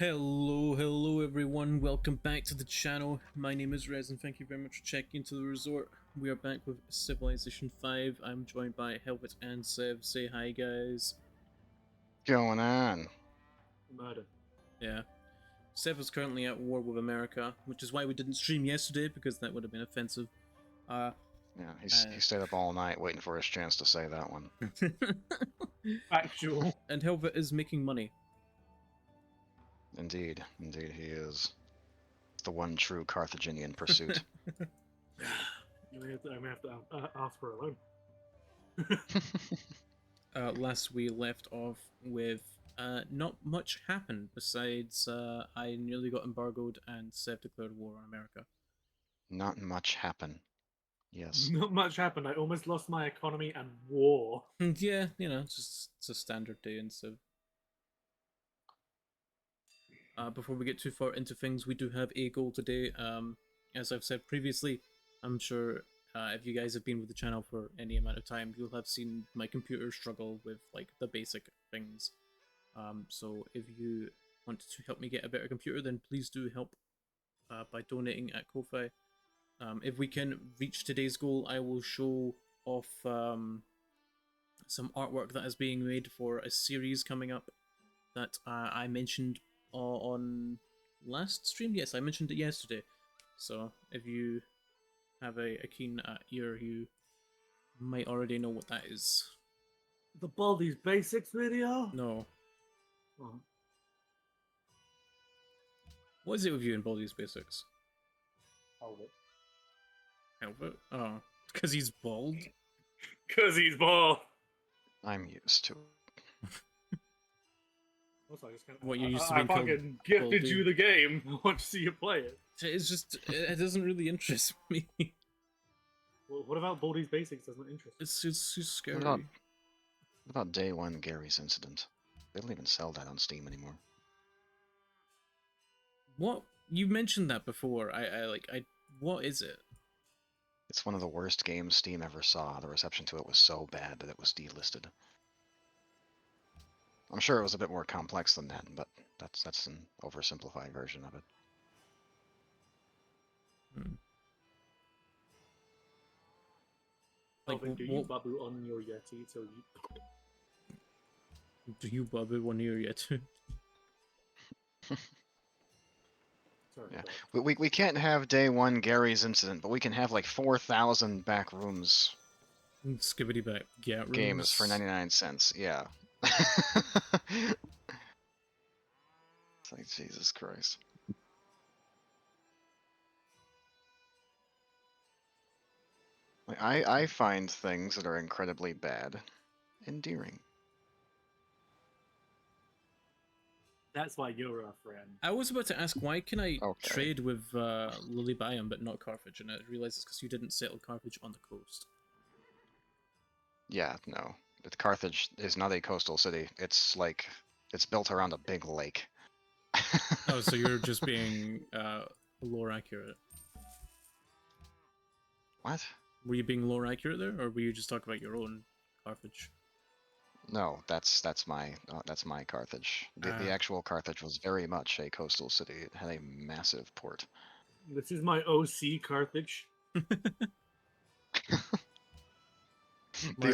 Hello everyone, welcome back to the channel. My name is Rez and thank you very much for checking into the resort. We are back with Civilization 5. I'm joined by Helvet and Sev. Say hi guys. Going on? Murder. Yeah. Sev is currently at war with America, which is why we didn't stream yesterday, because that would have been offensive. Yeah, he stayed up all night waiting for his chance to say that one. Actual. And Helvet is making money. Indeed, indeed he is. The one true Carthaginian pursuit. I'm gonna have to ask for a loan. Last we left off with not much happened besides I nearly got embargoed and Sev declared war on America. Not much happened. Yes. Not much happened. I almost lost my economy and war. Yeah, you know, it's a standard day and so. Before we get too far into things, we do have a goal today. As I've said previously, I'm sure if you guys have been with the channel for any amount of time, you'll have seen my computer struggle with like the basic things. So if you want to help me get a better computer, then please do help by donating at Ko-Fi. If we can reach today's goal, I will show off some artwork that is being made for a series coming up that I mentioned on last stream. Yes, I mentioned it yesterday. So if you have a keen ear, you might already know what that is. The Baldi's Basics video? No. Oh. What is it with you in Baldi's Basics? Hold it. Helvet? Oh, because he's bald? Because he's bald. I'm used to it. Also, I just kind of, What, you're used to I being called fucking gifted Baldi? you the game. I want to see you play it. It's just, it doesn't really interest me. Well, what about Baldi's Basics doesn't interest you? It's too scary. What about day one Gary's incident? They don't even sell that on Steam anymore. What? You mentioned that before. What is it? It's one of the worst games Steam ever saw. The reception to it was so bad that it was delisted. I'm sure it was a bit more complex than that, but that's an oversimplified version of it. Alvin, do you babu on your Yeti till you... Do you babu one ear yet? Sorry, Yeah, we can't have day one Gary's incident, but we can have like 4,000 back rooms Skibbity back. Yeah, games for 99 cents. Yeah. It's like, Jesus Christ. Like, I find things that are incredibly bad endearing. That's why you're our friend. I was about to ask, why can I Okay. trade with Lily Biome but not Carthage? And I realized it's because you didn't settle Carthage on the coast. Yeah, no. But Carthage is not a coastal city. It's like, it's built around a big lake. Oh, so you're just being lore accurate. What? Were you being lore accurate there, or were you just talking about your own Carthage? No, that's my Carthage. The actual Carthage was very much a coastal city. It had a massive port. This is my OC Carthage. The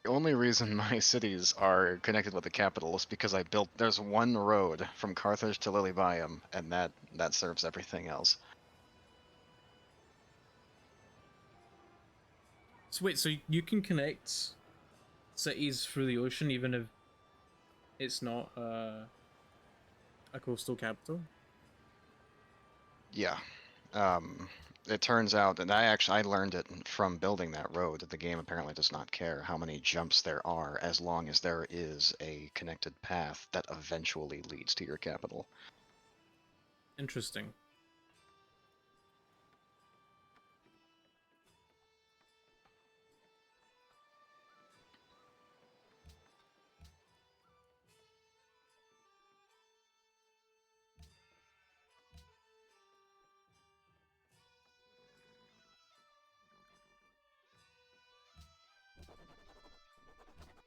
only reason my cities are connected with the capital is because there's one road from Carthage to Lily Biome, and that serves everything else. So wait, so you can connect cities through the ocean even if it's not a coastal capital? Yeah. It turns out, and I learned it from building that road, that the game apparently does not care how many jumps there are as long as there is a connected path that eventually leads to your capital. Interesting.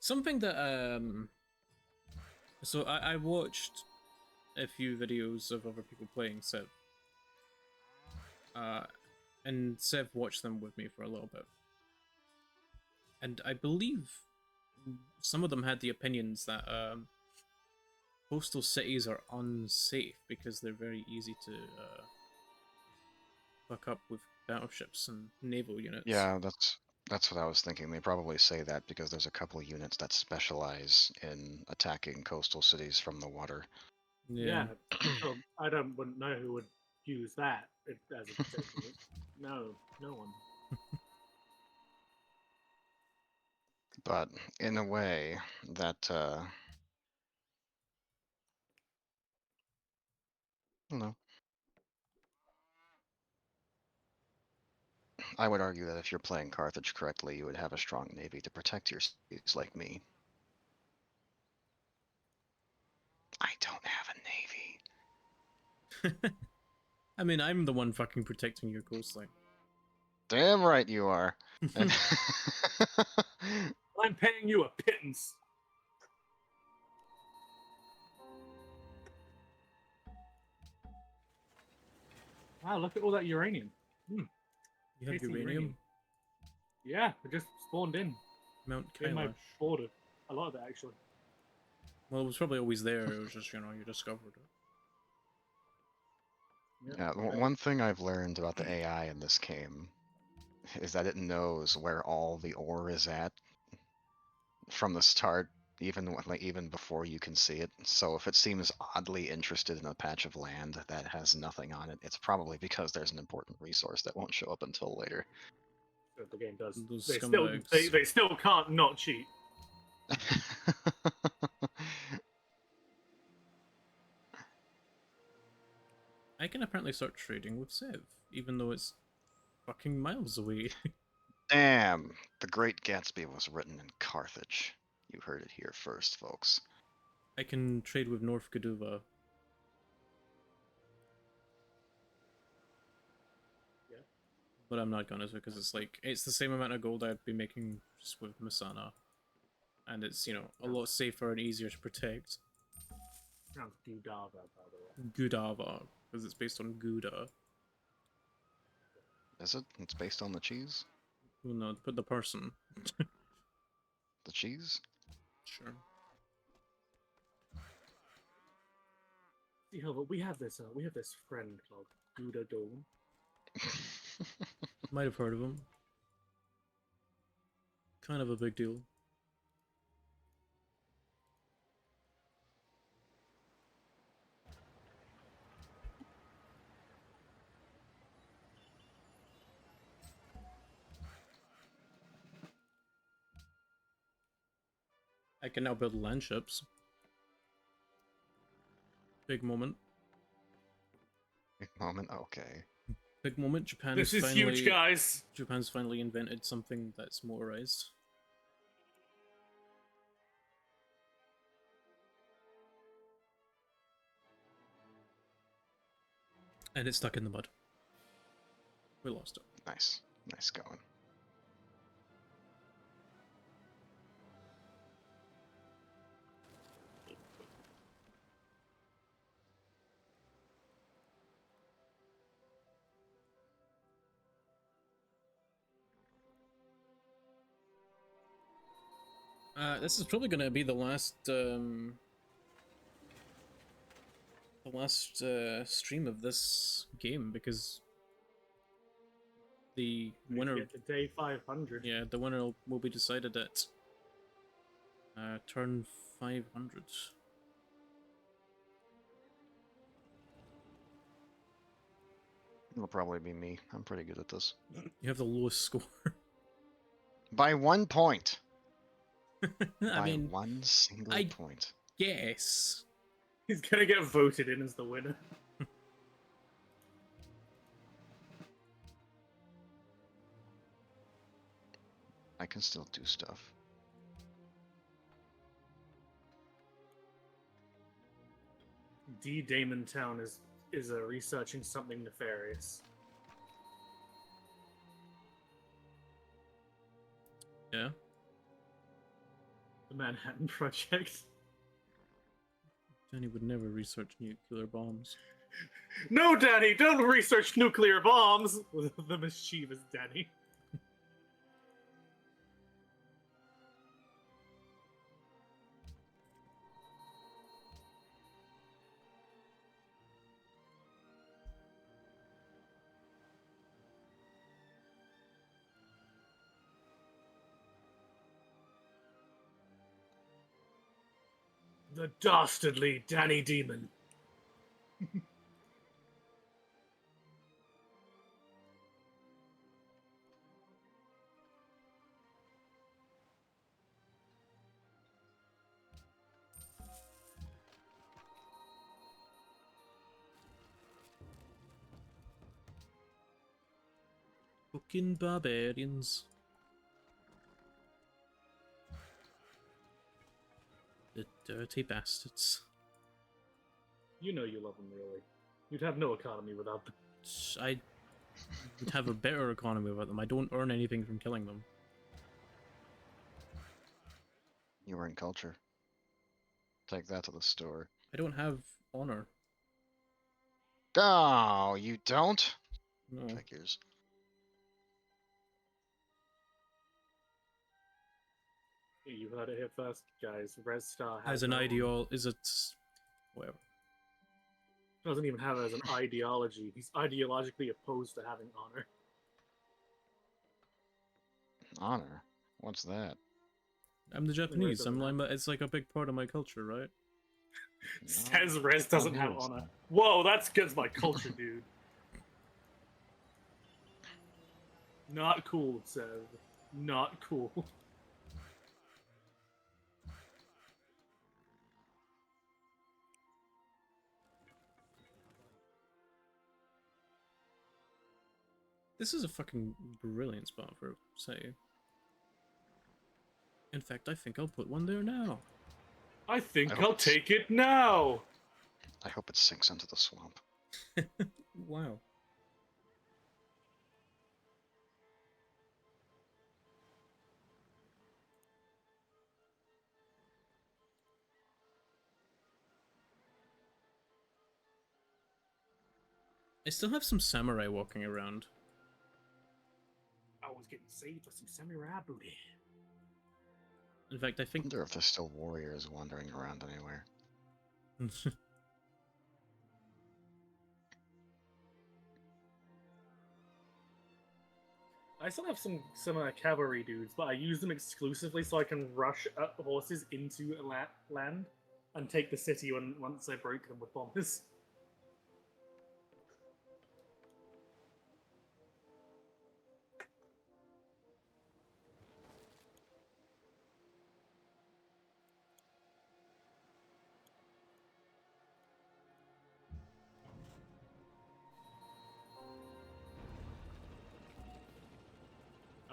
Something that So I watched a few videos of other people playing Civ. And Civ watched them with me for a little bit. And I believe some of them had the opinions that coastal cities are unsafe because they're very easy to fuck up with battleships and naval units. Yeah, that's what I was thinking. They probably say that because there's a couple units that specialize in attacking coastal cities from the water. Yeah. So wouldn't know who would use that as a protection. No one. But in a way, that I don't know. I would argue that if you're playing Carthage correctly, you would have a strong navy to protect your cities like me. I don't have a navy. I mean, I'm the one fucking protecting your coastline. Damn right you are. And I'm paying you a pittance. Wow, look at all that uranium. You have Tasty uranium? Yeah, it just spawned in Mount in my Kailash. border. A lot of it, actually. Well, it was probably always there. It was just, you discovered it. yeah, one thing I've learned about the AI in this game is that it knows where all the ore is at from the start, even before you can see it. So if it seems oddly interested in a patch of land that has nothing on it, it's probably because there's an important resource that won't show up until later. So the game does. Those They scumbags. they still can't not cheat. I can apparently start trading with Civ, even though it's fucking miles away. Damn, The Great Gatsby was written in Carthage. You heard it here first, folks. I can trade with North Gaduva. Yeah. But I'm not gonna because it's the same amount of gold I'd be making just with Masana. And it's, a lot safer and easier to protect. Sounds Gudava, by the way. Gudava, because it's based on Gouda. Is it? It's based on the cheese? Well, no, put the person. The cheese? Sure. Yeah, but we have this friend called Gouda Dawn. Might have heard of him. Kind of a big deal. I can now build land ships. Big moment. Big moment? Okay. Big moment. This is huge, guys. Japan's finally invented something that's motorized. And it's stuck in the mud. We lost it. Nice. Nice going. This is probably gonna be the last stream of this game because the winner. Get to day 500. Yeah, the winner will be decided at turn 500. It'll probably be me. I'm pretty good at this. You have the lowest score. By 1 point. I By mean, one single I- point. yes. He's gonna get voted in as the winner. I can still do stuff. D. Damon Town is researching something nefarious. Yeah. The Manhattan Project. Danny would never research nuclear bombs. No, Danny, don't research nuclear bombs! The mischievous Danny. The dastardly Danny Demon. Fucking barbarians. The dirty bastards. You know you love them, really. You'd have no economy without them. I would have a better economy without them. I don't earn anything from killing them. You were in culture. Take that to the store. I don't have honor. Oh, you don't? No. Figures. You heard it here first, guys. Red Star has As an no- ideal, is it? Whatever. doesn't even have it as an ideology. He's ideologically opposed to having honor. Honor? What's that? I'm the Japanese. doesn't I'm have- like, it's like a big part of my culture, right? Says Rez doesn't have Yes. honor. Whoa, that's against my culture, dude. Not cool, Sev. Not cool. This is a fucking brilliant spot for a city. In fact, I think I'll put one there now. I think I hope I'll it's- take it now. I hope it sinks into the swamp. Wow. I still have some samurai walking around. I was getting saved by some samurai booty. In fact, I I think wonder if there's still warriors wandering around anywhere. I still have some cavalry dudes, but I use them exclusively so I can rush horses into land and take the city once I break them with bombers.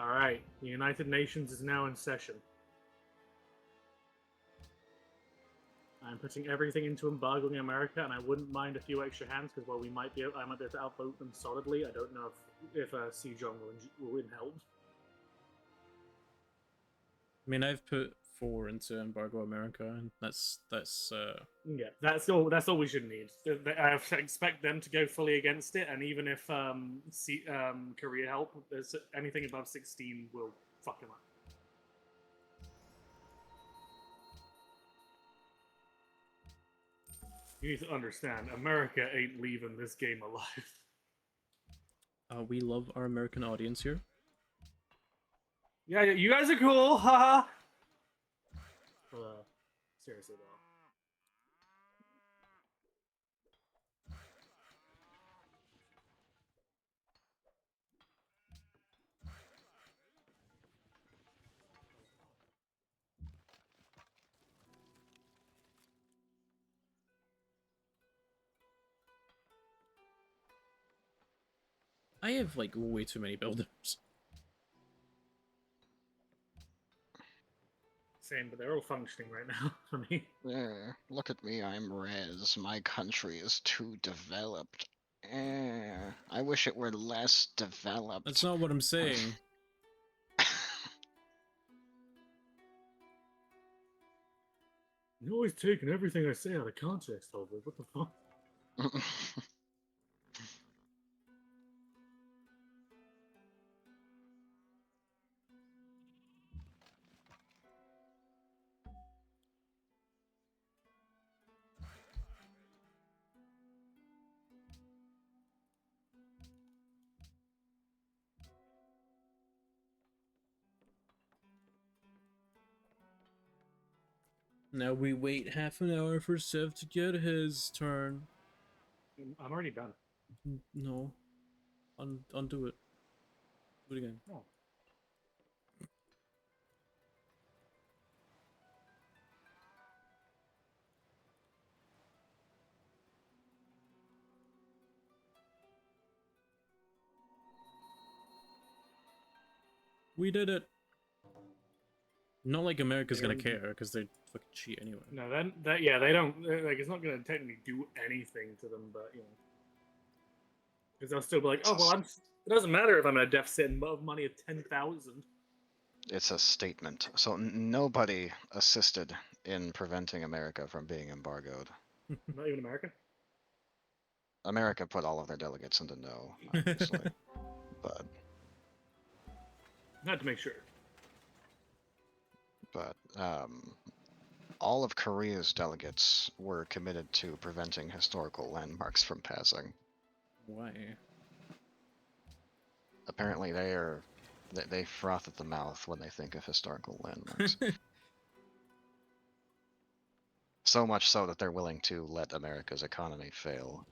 Alright, the United Nations is now in session. I'm putting everything into embargoing America, and I wouldn't mind a few extra hands because while I might be able to outvote them solidly, I don't know if Sejong will help. I mean, I've put 4 into embargo America, and that's Yeah, that's all we should need. I expect them to go fully against it, and even if Korea help, there's anything above 16 will fuck them up. You need to understand, America ain't leaving this game alive. we love our American audience here. Yeah, you guys are cool, haha. Seriously though. I have like way too many builders. Same, but they're all functioning right now for me. Look at me, I'm Rez. My country is too developed. I wish it were less developed. That's not what I'm saying. You're always taking everything I say out of context, Albert. What the fuck? Now we wait half an hour for Sev to get his turn. I'm already done. No. Undo it. Do it again. Oh. We did it! Not like America's gonna Um, care, because they fucking cheat anyway. No, then that yeah, they don't like. It's not going to technically do anything to them, but you know, because they'll still be like, oh well, it doesn't matter if I'm in a deficit of money of 10,000. It's a statement. So nobody assisted in preventing America from being embargoed. Not even America. America put all of their delegates into no, obviously. but Not to make sure. but all of Korea's delegates were committed to preventing historical landmarks from passing. Why? Apparently, they froth at the mouth when they think of historical landmarks. So much so that they're willing to let America's economy fail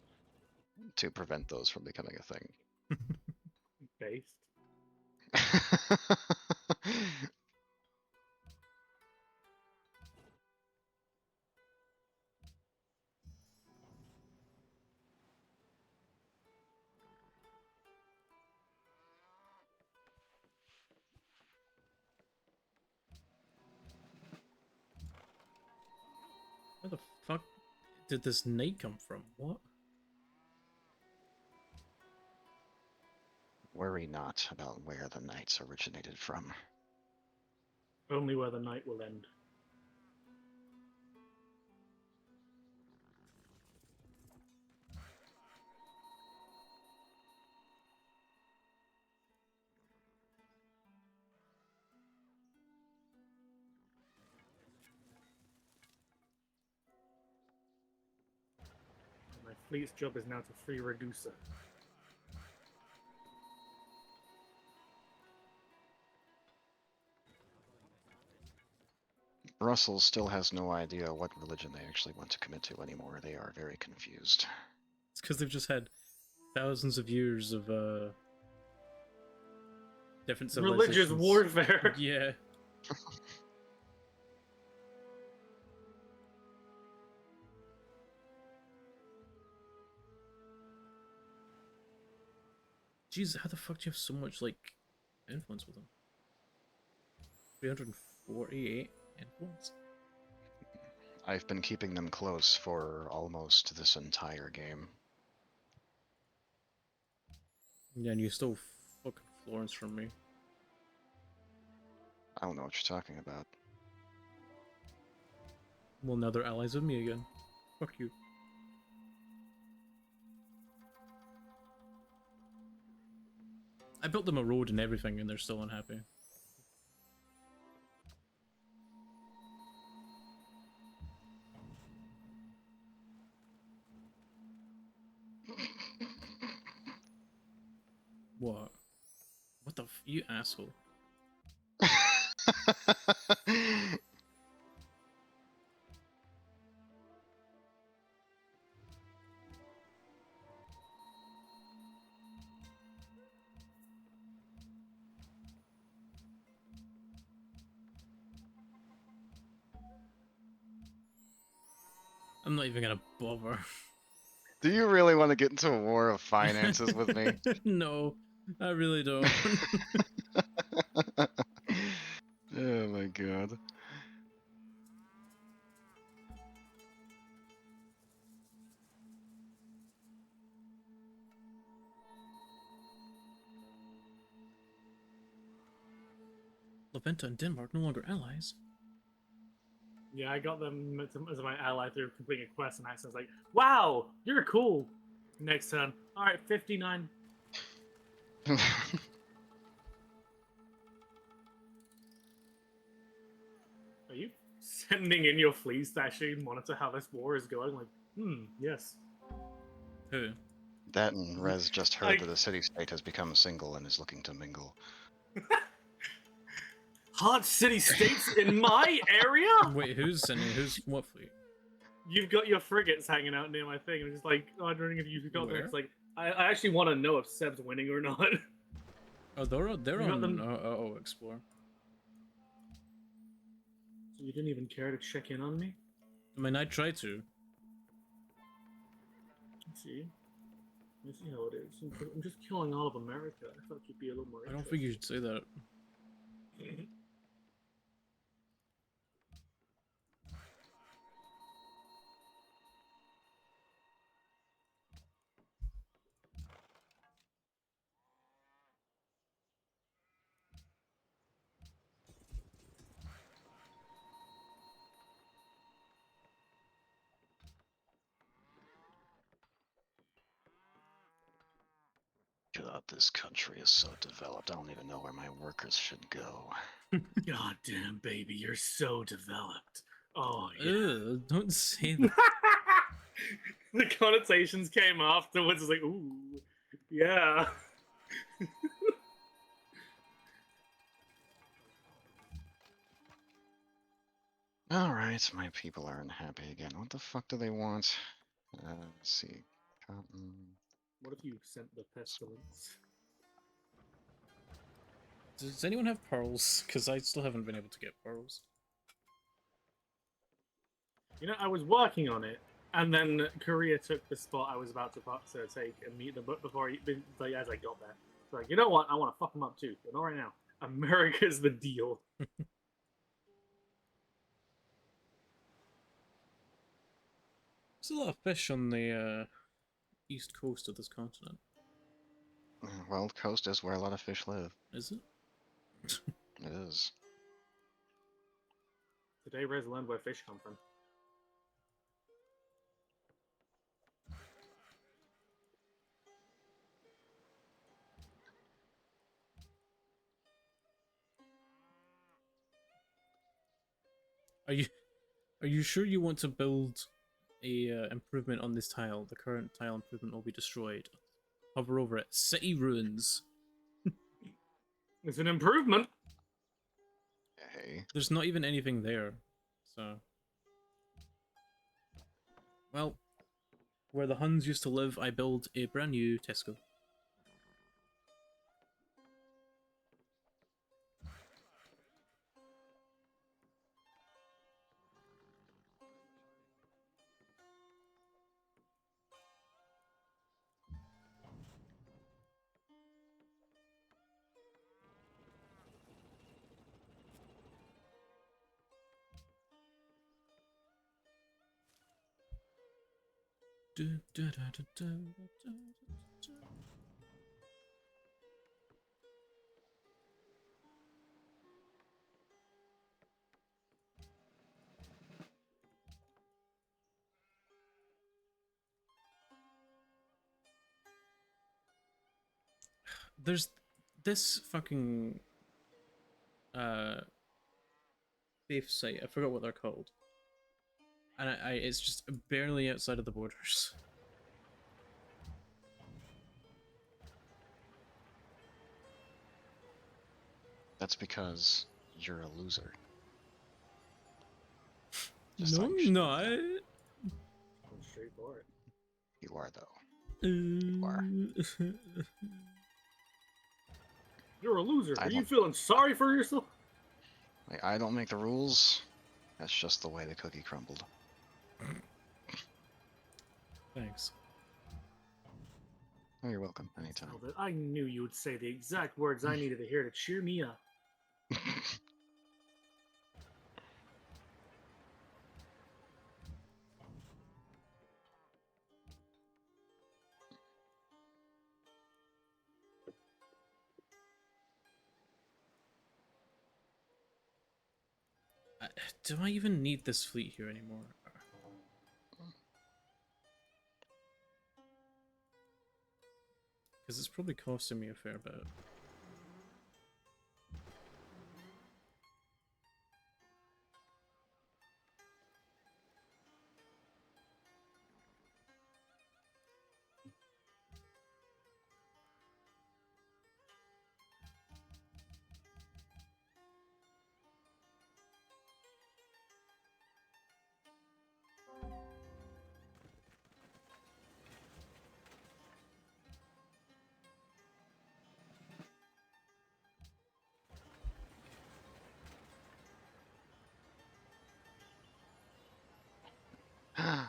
to prevent those from becoming a thing. Based. Where the fuck did this knight come from? What? Worry not about where the knights originated from. Only where the night will end. My fleet's job is now to free Ragusa. Brussels still has no idea what religion they actually want to commit to anymore. They are very confused. It's because they've just had thousands of years of different Religious civilizations. warfare. Yeah. Jeez, how the fuck do you have so much like influence with them? 348 influence. I've been keeping them close for almost this entire game. Yeah, and you stole fucking Florence from me. I don't know what you're talking about. Well, now they're allies with me again. Fuck you. I built them a road and everything, and they're still unhappy. What? What the you asshole. I'm not even gonna bother. Do you really want to get into a war of finances with me? No, I really don't. Oh my god. Laventa and Denmark no longer allies. Yeah, I got them as my ally through completing a quest, and Accent's like, "Wow, you're cool." Next turn, all right, 59. Are you sending in your fleas to actually monitor how this war is going? Like, yes. Who? That and Rez just heard Like- that the city-state has become single and is looking to mingle. Hot city states in my area? Wait, who's sending? Who's what fleet? You've got your frigates hanging out near my thing. I'm just like, oh, I'm wondering if you've got them. Where? It's like, I actually want to know if Seb's winning or not. Oh, they're You got on. them- Explore. So you didn't even care to check in on me? I mean, I try to. Let's see. Let's see how it is. I'm just killing all of America. I thought you'd be a little more I don't think you should say that. interested. God, this country is so developed. I don't even know where my workers should go. God damn, baby, you're so developed. Oh, yeah. Ugh, don't say that. The connotations came afterwards. It's like, ooh, yeah. Alright, my people are unhappy again. What the fuck do they want? Let's see. Cotton. What if you sent the pestilence? Does anyone have pearls? Because I still haven't been able to get pearls. You know, I was working on it, and then Korea took the spot I was about to take and meet them. But before, like, as I got there, it's like, you know what? I want to fuck them up too. But not right now. America's the deal. There's a lot of fish on the east coast of this continent, Well, coast is where a lot of fish live. is it? It is. Today, Rez learned where fish come from. Are you sure you want to build a improvement on this tile? The current tile improvement will be destroyed. Hover over it. City ruins. It's an improvement. Hey. There's not even anything there. So. Well, where the Huns used to live, I build a brand new Tesco. There's this fucking safe site. I forgot what they're called. And it's just barely outside of the borders. That's because you're a loser. Just No, thought you I'm should know not. that. I'm straight for it. You are, though. are. You're a loser. I Are you don't- feeling sorry for yourself? Like, I don't make the rules. That's just the way the cookie crumbled. Thanks. Oh, you're welcome. Anytime. Albert, I knew you would say the exact words I needed to hear to cheer me up. Do I even need this fleet here anymore? Because it's probably costing me a fair bit.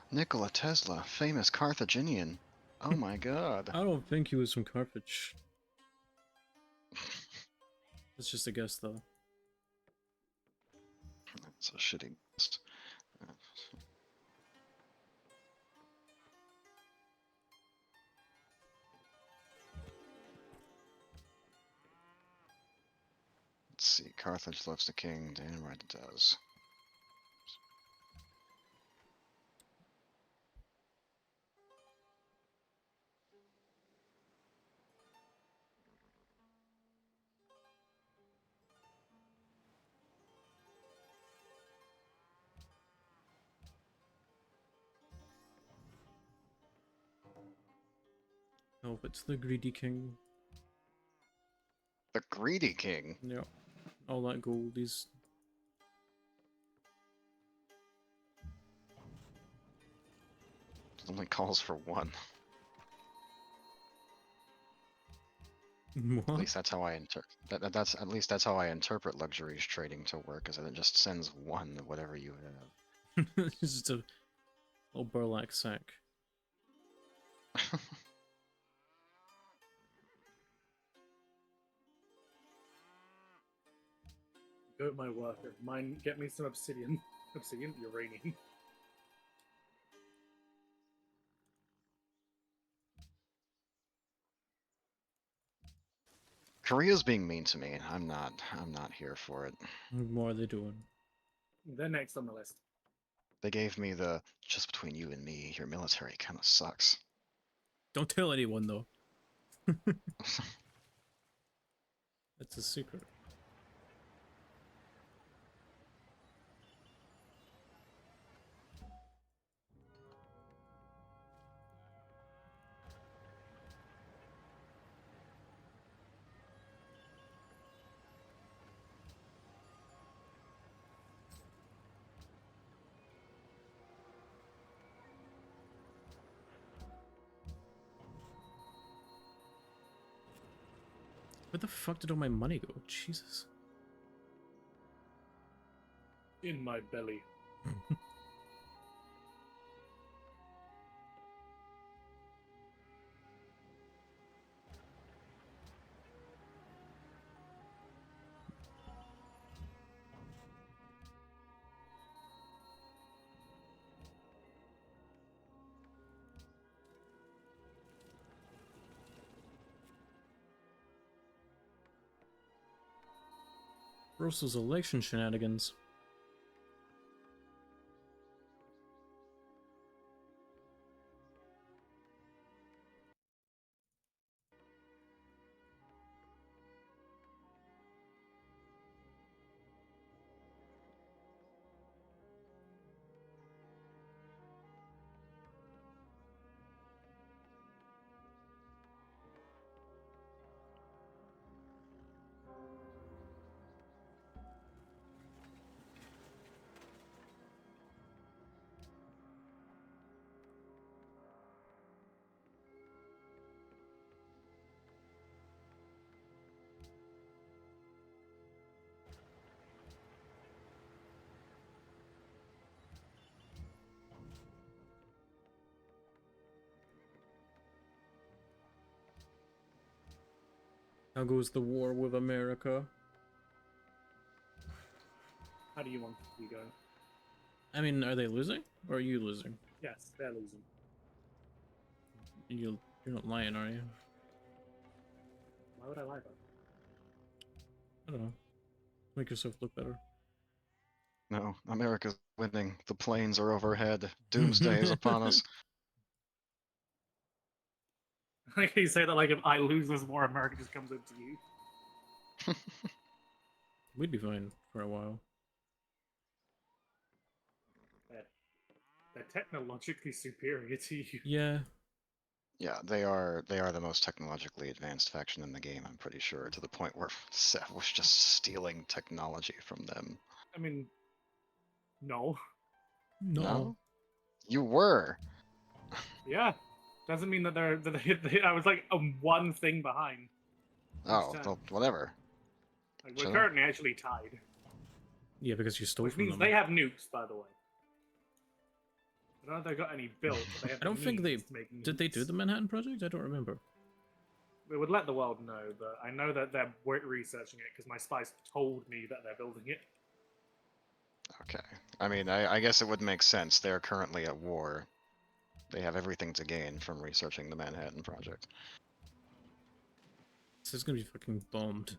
Nikola Tesla, famous Carthaginian. Oh my god. I don't think he was from Carthage. That's just a guess, though. That's a shitty guess. Let's see. Carthage loves the king. Damn right it does. Oh, it's the greedy king. The greedy king. Yeah. All that gold, he's... It only calls for one. At What? least that's how I that's at least that's how I interpret luxuries trading to work, is that it just sends one of whatever you have. It's just a little burlap sack. Go my worker. Mine, get me some obsidian. Obsidian? Uranium. Korea's being mean to me. I'm not here for it. What are they doing? They're next on the list. They gave me the just between you and me, your military kind of sucks. Don't tell anyone, though. It's a secret. Where the fuck did all my money go? Jesus. In my belly. Russell's election shenanigans. How goes the war with America? How do you want it to be going? I mean, are they losing? Or are you losing? Yes, they're losing. You're not lying, are you? Why would I lie about I don't know. Make yourself look better. No, America's winning. The planes are overhead. Doomsday is upon us. Like you say that, like if I lose, there's more America just comes into you. We'd be fine for a while. They're technologically superior to you. Yeah. Yeah, they are the most technologically advanced faction in the game, I'm pretty sure, to the point where Seth was just stealing technology from them. I mean, no. No. You were. Yeah. Doesn't mean that I was like one thing behind. Oh, time. well, whatever. Like, we're Shut up. currently actually tied. Yeah, because you stole Which from means them. they have nukes, by the way. I don't know if they've got any built, but they have I don't the think they means to make did. They do nukes. the Manhattan Project? I don't remember. We would let the world know, but I know that they're researching it because my spies told me that they're building it. Okay. I mean, I guess it would make sense. They're currently at war. They have everything to gain from researching the Manhattan Project. This is gonna be fucking bombed.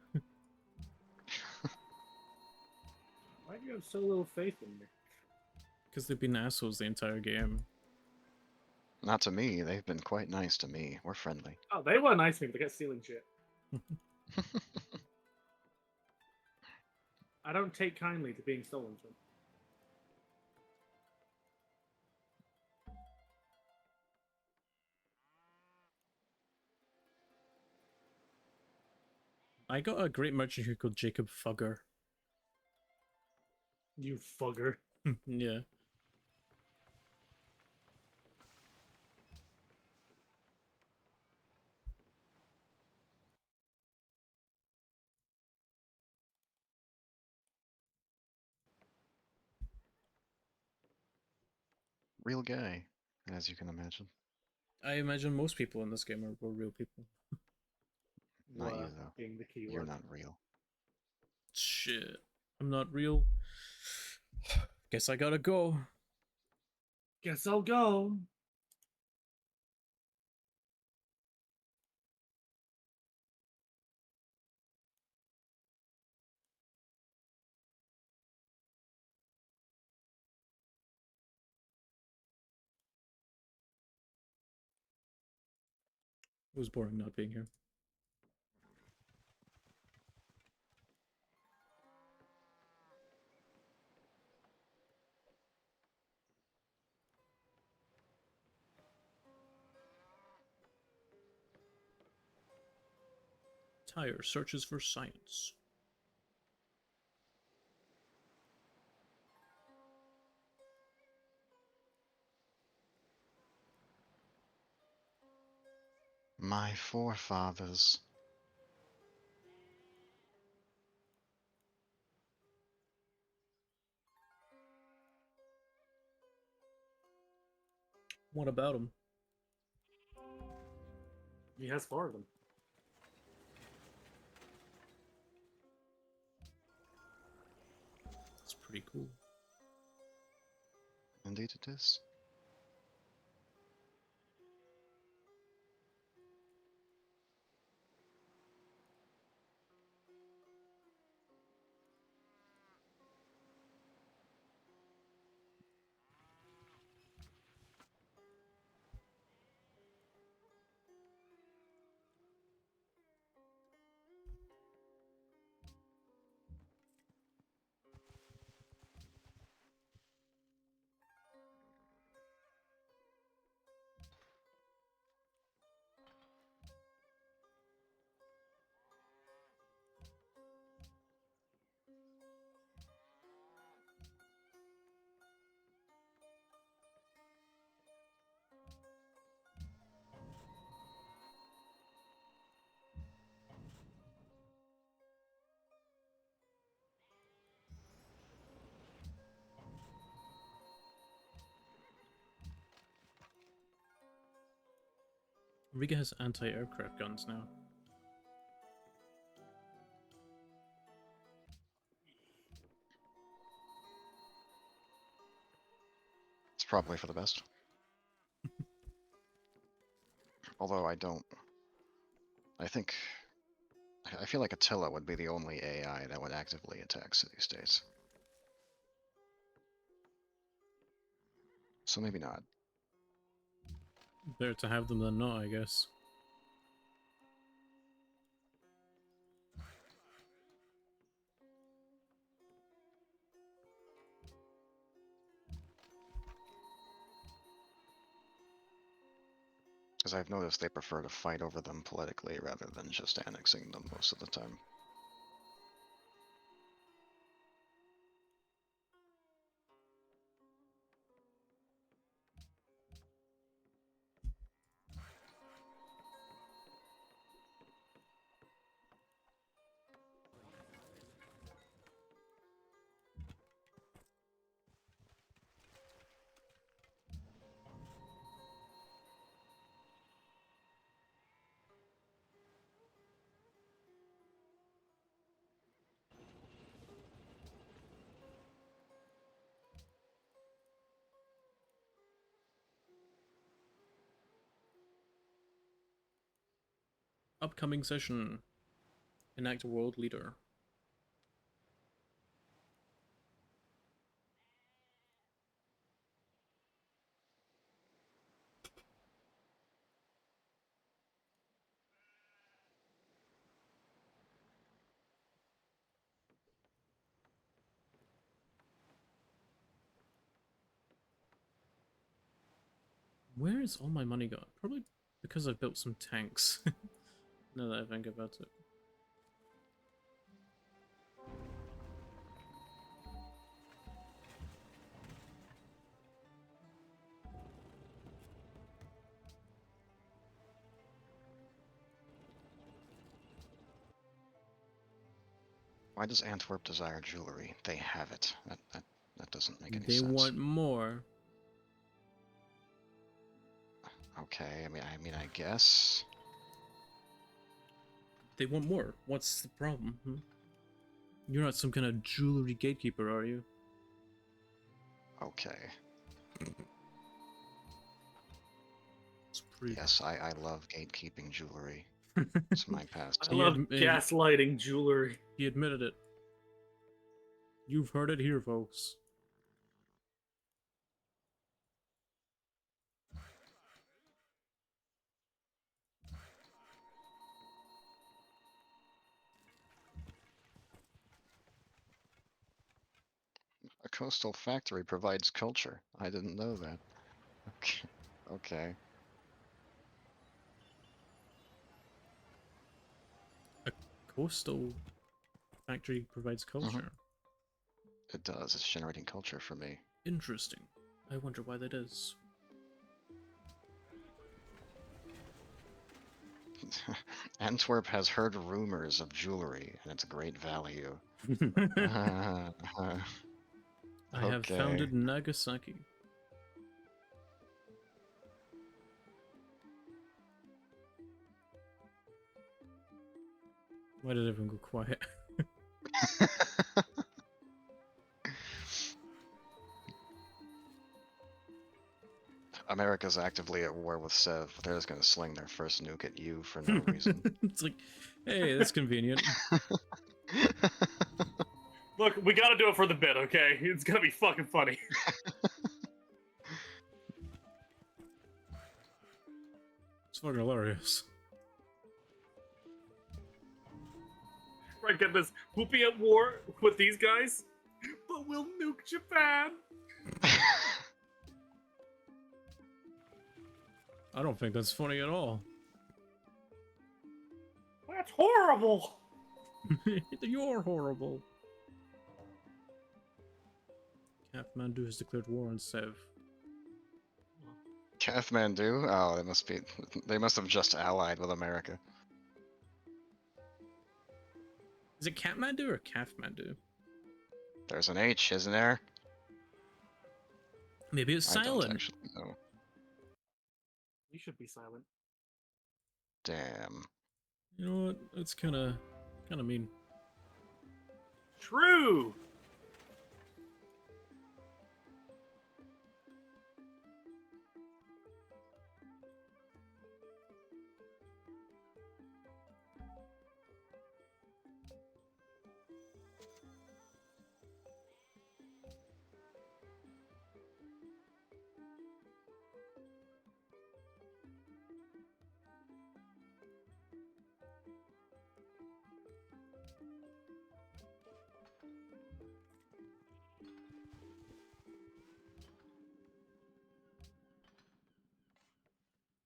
Why do you have so little faith in me? Because they've been assholes the entire game. Not to me. They've been quite nice to me. We're friendly. Oh, they were nice to me, but they kept stealing shit. I don't take kindly to being stolen from. I got a great merchant here called Jacob Fugger. You fugger. Yeah. Real guy, as you can imagine. I imagine most people in this game were real people. Not you, Were though. being the key You're word. not real. Shit. I'm not real. Guess I gotta go. Guess I'll go. It was boring not being here. Tyre searches for science. My forefathers. What about him? He has 4 of them. It's pretty cool. Indeed it is. Riga has anti-aircraft guns now. It's probably for the best. Although I don't. I think. I feel like Attila would be the only AI that would actively attack city-states. So maybe not. Better to have them than not, I guess. Because I've noticed they prefer to fight over them politically rather than just annexing them most of the time. Upcoming session. Enact a world leader. Where is all my money gone? Probably because I've built some tanks. Now that I think about it. Why does Antwerp desire jewelry? They have it. That doesn't make any They sense. want more. Okay, I mean, I guess. They want more. What's the problem? Hmm? You're not some kind of jewelry gatekeeper, are you? Okay. It's pretty. Yes, I love gatekeeping jewelry. It's my I pastime. love admi- gaslighting jewelry. He admitted it. You've heard it here, folks. A coastal factory provides culture. I didn't know that. Okay. Okay. A coastal factory provides culture. It does. It's generating culture for me. Interesting. I wonder why that is. Antwerp has heard rumors of jewelry and its great value. I have Okay. founded Nagasaki. Why did everyone go quiet? America's actively at war with Sev. They're just gonna sling their first nuke at you for no reason. It's like, hey, that's convenient. Look, we gotta do it for the bit, okay? It's gonna be fucking funny. It's fucking hilarious. Right, get this. We'll be at war with these guys, but we'll nuke Japan. I don't think that's funny at all. That's horrible. You're horrible. Kathmandu has declared war on Sev. Kathmandu? Oh, they must be. They must have just allied with America. Is it Kathmandu or Kathmandu? There's an H, isn't there? Maybe it's I don't silent. actually know. You should be silent. Damn. You know what? That's kind of mean. True.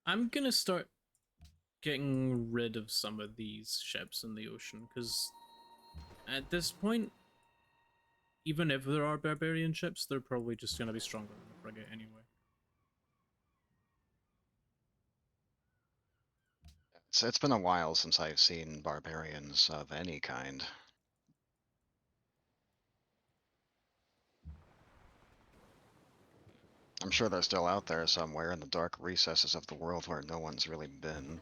I'm gonna start getting rid of some of these ships in the ocean, because at this point, even if there are barbarian ships, they're probably just gonna be stronger than the frigate anyway. It's been a while since I've seen barbarians of any kind. I'm sure they're still out there somewhere in the dark recesses of the world where no one's really been.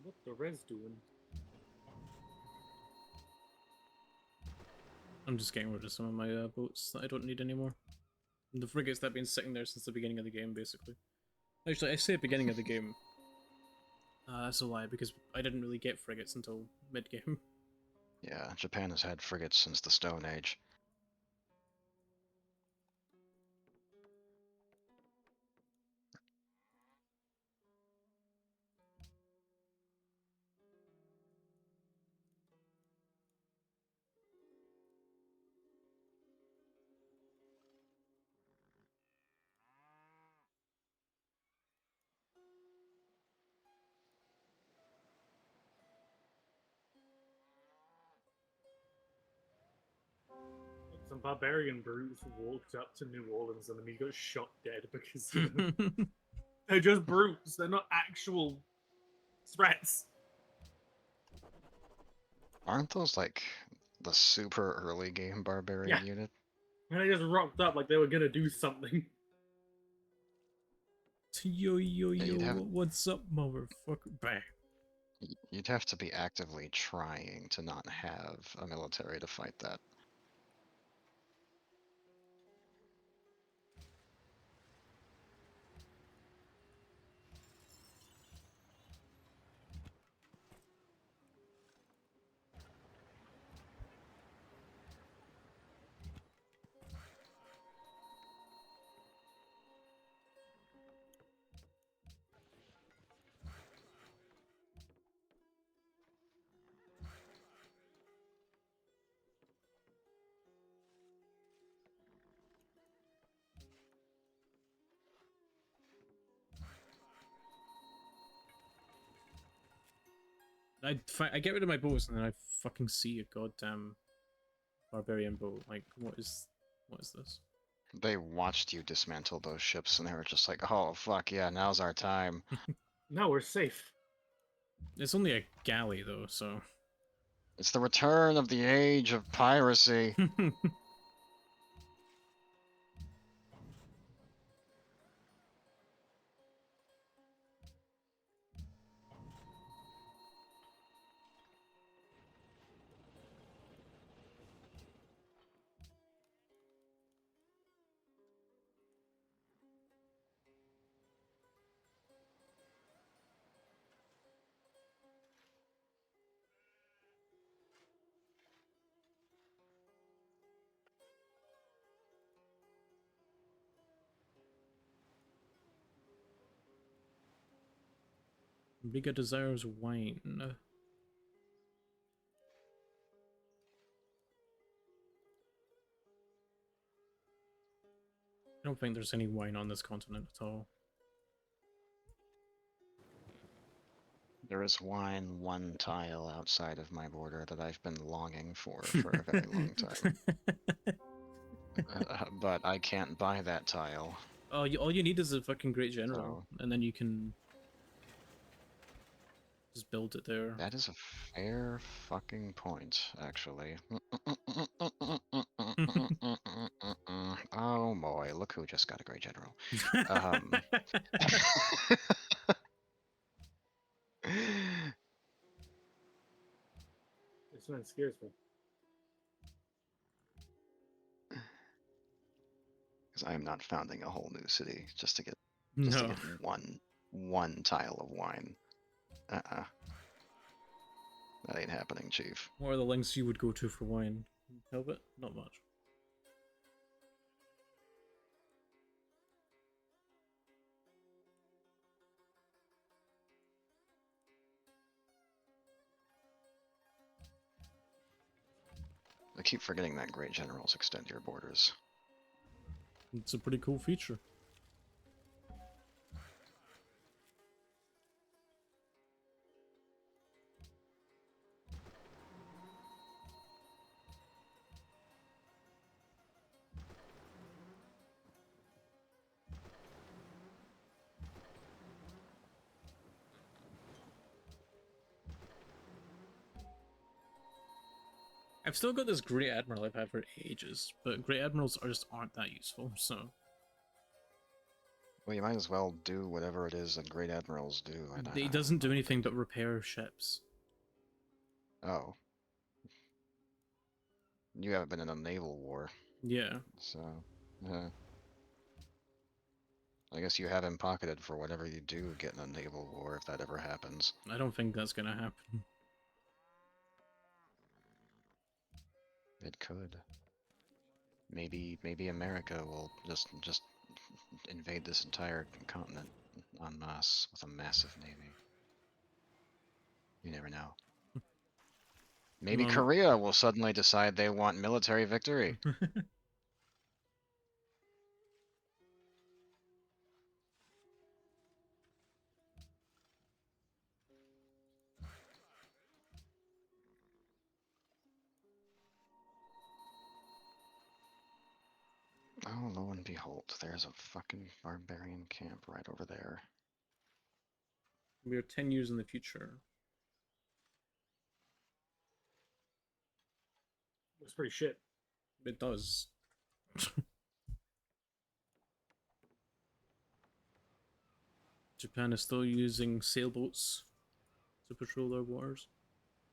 What the res doing? I'm just getting rid of some of my boats that I don't need anymore. And the frigates that have been sitting there since the beginning of the game, basically. Actually, I say beginning of the game. That's a lie, because I didn't really get frigates until mid-game. Yeah, Japan has had frigates since the Stone Age. Some barbarian brutes walked up to New Orleans and then he got shot dead because they're just brutes. They're not actual threats. Aren't those like the super early game barbarian Yeah. unit? And they just rocked up like they were gonna do something. Yo, yo, Yeah, yo, what's up, motherfucker? Bang. you'd have to be actively trying to not have a military to fight that. I get rid of my boats and then I fucking see a goddamn barbarian boat. Like, what is this? They watched you dismantle those ships and they were just like, oh fuck yeah, now's our time. No, we're safe. It's only a galley though, so. It's the return of the age of piracy. Riga desires wine. I don't think there's any wine on this continent at all. There is wine one tile outside of my border that I've been longing for a very long time. But I can't buy that tile. Oh, all you need is a fucking great general, So- and then you can just build it there. That is a fair fucking point, actually. Oh boy, look who just got a great general. Um, This man scares me. Because I am not founding a whole new city just to get to No. get one tile of wine. Uh-uh. That ain't happening, Chief. What are the lengths you would go to for wine? Help it? Not much. I keep forgetting that great generals extend your borders. It's a pretty cool feature. I've still got this Great Admiral I've had for ages, but Great Admirals aren't that useful, so... Well, you might as well do whatever it is that great admirals do. It doesn't do anything but repair ships. Oh. You haven't been in a naval war, Yeah. so... I guess you have him pocketed for whatever you do get in a naval war, if that ever happens. I don't think that's gonna happen. It could. Maybe America will just invade this entire continent en masse with a massive navy. You never know. Maybe Well- Korea will suddenly decide they want military victory. Oh, lo and behold, there's a fucking barbarian camp right over there. We are 10 years in the future. It's pretty shit. It does. Japan is still using sailboats to patrol their waters.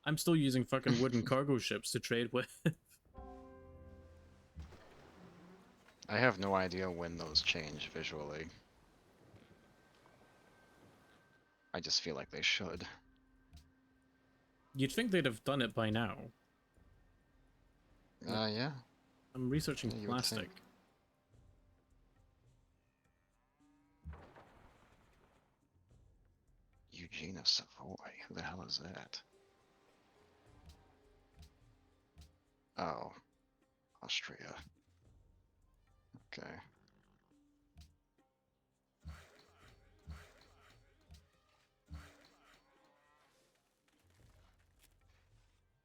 I'm still using fucking wooden cargo ships to trade with. I have no idea when those change visually. I just feel like they should. You'd think they'd have done it by now. Yeah. I'm researching Yeah, you would think. plastic. Eugene of Savoy, who the hell is that? Oh, Austria. Okay.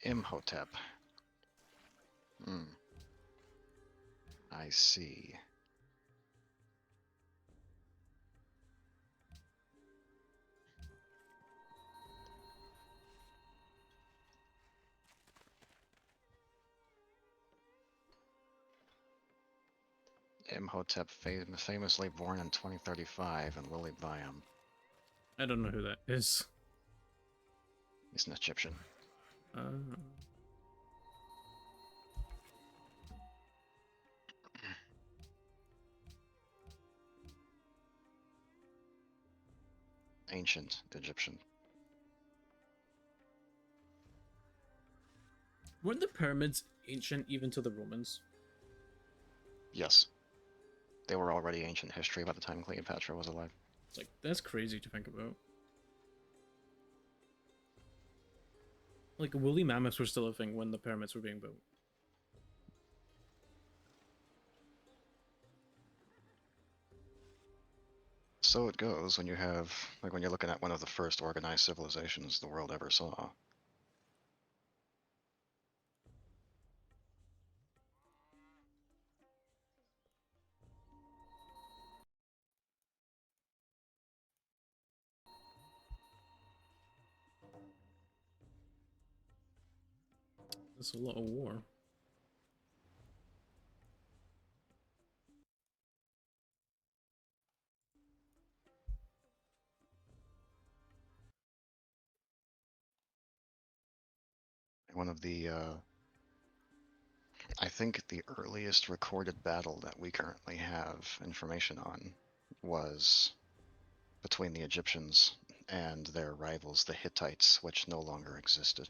Imhotep. Hmm. I see. Imhotep, famously born in 2035 in Lilybaeum. I don't know who that is. He's an Egyptian. Uh, Ancient Egyptian. weren't the pyramids ancient even to the Romans? Yes. They were already ancient history by the time Cleopatra was alive. It's like, that's crazy to think about. Like, woolly mammoths were still a thing when the pyramids were being built. so it goes when you have, like, when you're looking at one of the first organized civilizations the world ever saw. That's a lot of war. One of the, I think the earliest recorded battle that we currently have information on was between the Egyptians and their rivals, the Hittites, which no longer existed.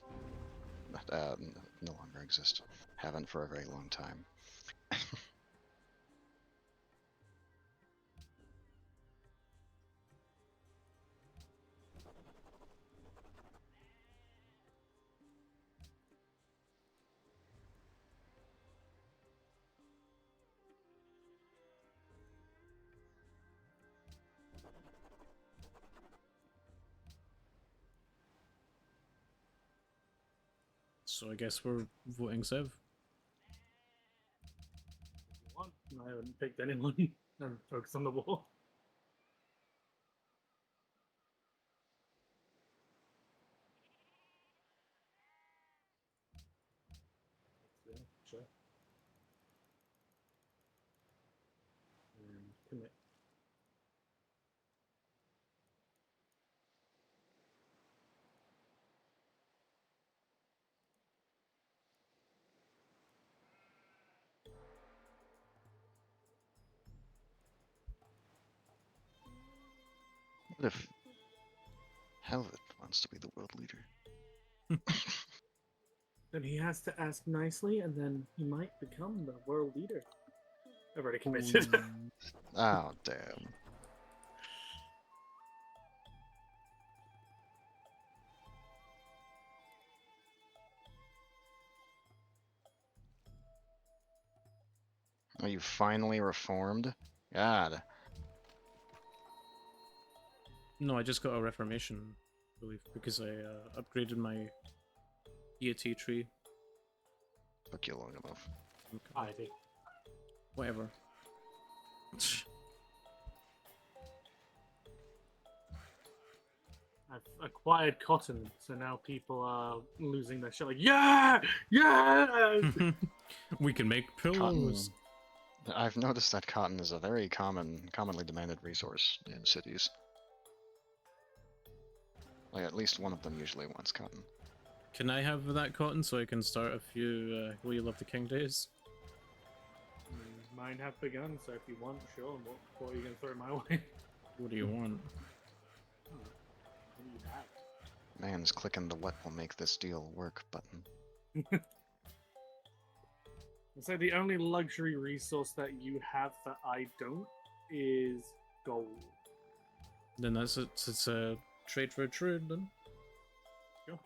No longer exist. Haven't for a very long time. So I guess we're voting Sev. I haven't picked anyone. I'm focused on the war. Yeah, sure. Commit. What if Helvet wants to be the world leader? Then he has to ask nicely, and then he might become the world leader. I've already committed. Oh, damn. Are you finally reformed? God. No, I just got a reformation, I believe, because I upgraded my deity tree. Took you long enough. I think. Whatever. I've acquired cotton, so now people are losing their shit. Like, yeah, yeah. We can make pillows. I've noticed that cotton is a very commonly demanded resource in cities. Like, at least one of them usually wants cotton. Can I have that cotton so I can start a few Will Love the King days? Mine have begun, so if you want, sure. What are you gonna throw my way? What do you want? What do you have? Man's clicking the "what will make this deal work" button. So the only luxury resource that you have that I don't is gold. Then it's a trade for a trade then. Sure.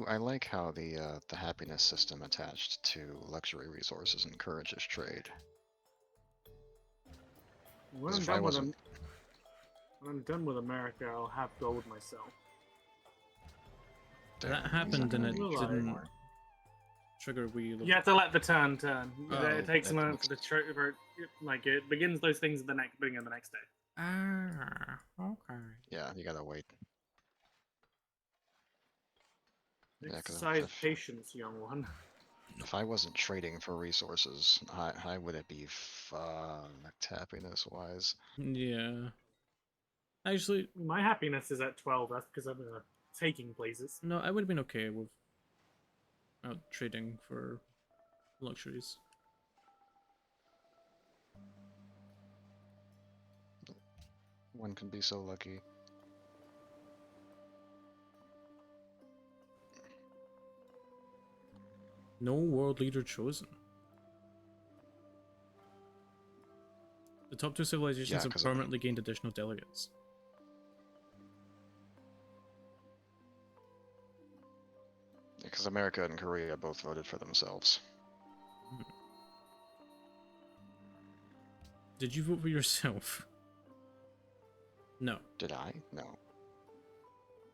I like how the happiness system attached to luxury resources encourages trade. When 'Cause I'm if I done with wasn't, when I'm done with America, I'll have gold myself. That damn, happened and it Will I? didn't trigger Will Love. You have to let the turn. Oh, It takes a that moment for the like it begins those things the beginning of the next day. Ah, okay. yeah, you gotta wait. Yeah, 'cause Exercise patience, young one. if I wasn't trading for resources, I would be fucked happiness-wise. Yeah. Actually, My happiness is at 12. That's because I'm taking places. no, I would have been okay with out trading for luxuries. One can be so lucky. No world leader chosen. The top two civilizations Yeah, have 'cause permanently gained additional delegates. Because America and Korea both voted for themselves. Did you vote for yourself? No. Did I? No.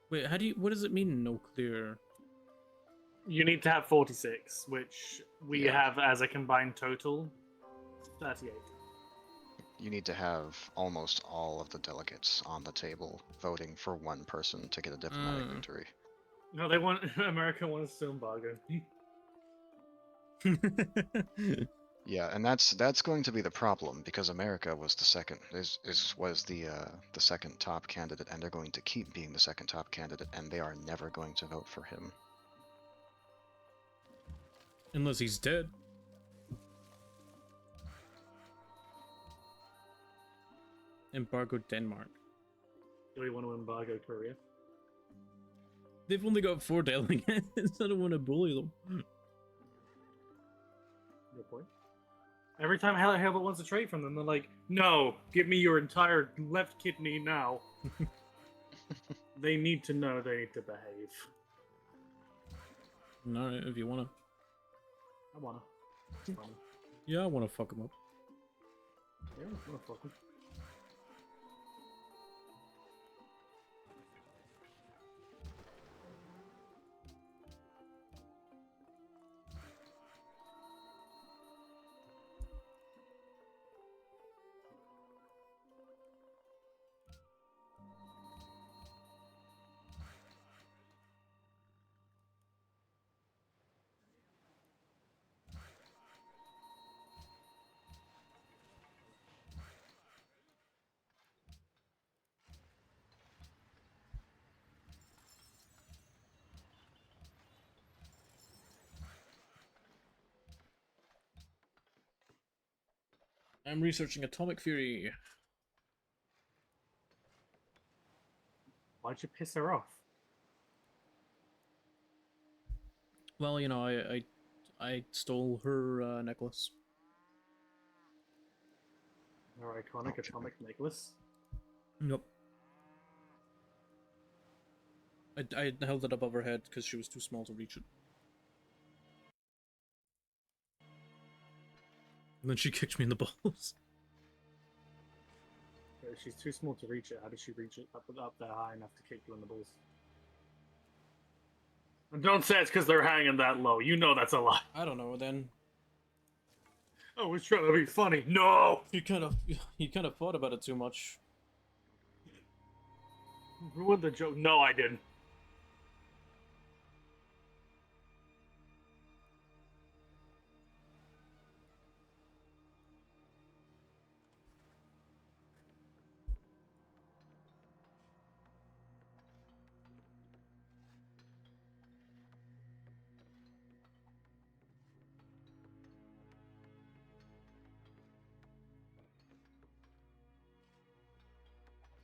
Wait, how do you? What does it mean? No clear. You need to have 46, which we Yeah. have as a combined total 38. You need to have almost all of the delegates on the table voting for one person to get a diplomatic victory. No, they want America wants to embargo. Yeah, and that's going to be the problem because America was the second was the second top candidate, and they're going to keep being the second top candidate, and they are never going to vote for him. Unless he's dead. Embargo Denmark. Do we want to embargo Korea? They've only got 4 delegates. I don't want to bully them. Good point. Every time Hellbot wants to trade from them, they're like, "No, give me your entire left kidney now." They need to know they need to behave. Alright, if you wanna. I wanna. It's funny. Yeah, I wanna fuck him up. Yeah, I wanna fuck 'em. I'm researching Atomic Fury. Why'd you piss her off? Well, you know, I stole her necklace. Her iconic Okay. atomic necklace. Nope. I held it above her head because she was too small to reach it. And then she kicked me in the balls. If she's too small to reach it, how does she reach it up there high enough to kick you in the balls? And don't say it's because they're hanging that low. You know that's a lie. I don't know. Then I was trying to be funny. No! you kind of thought about it too much. Ruined the joke. No, I didn't.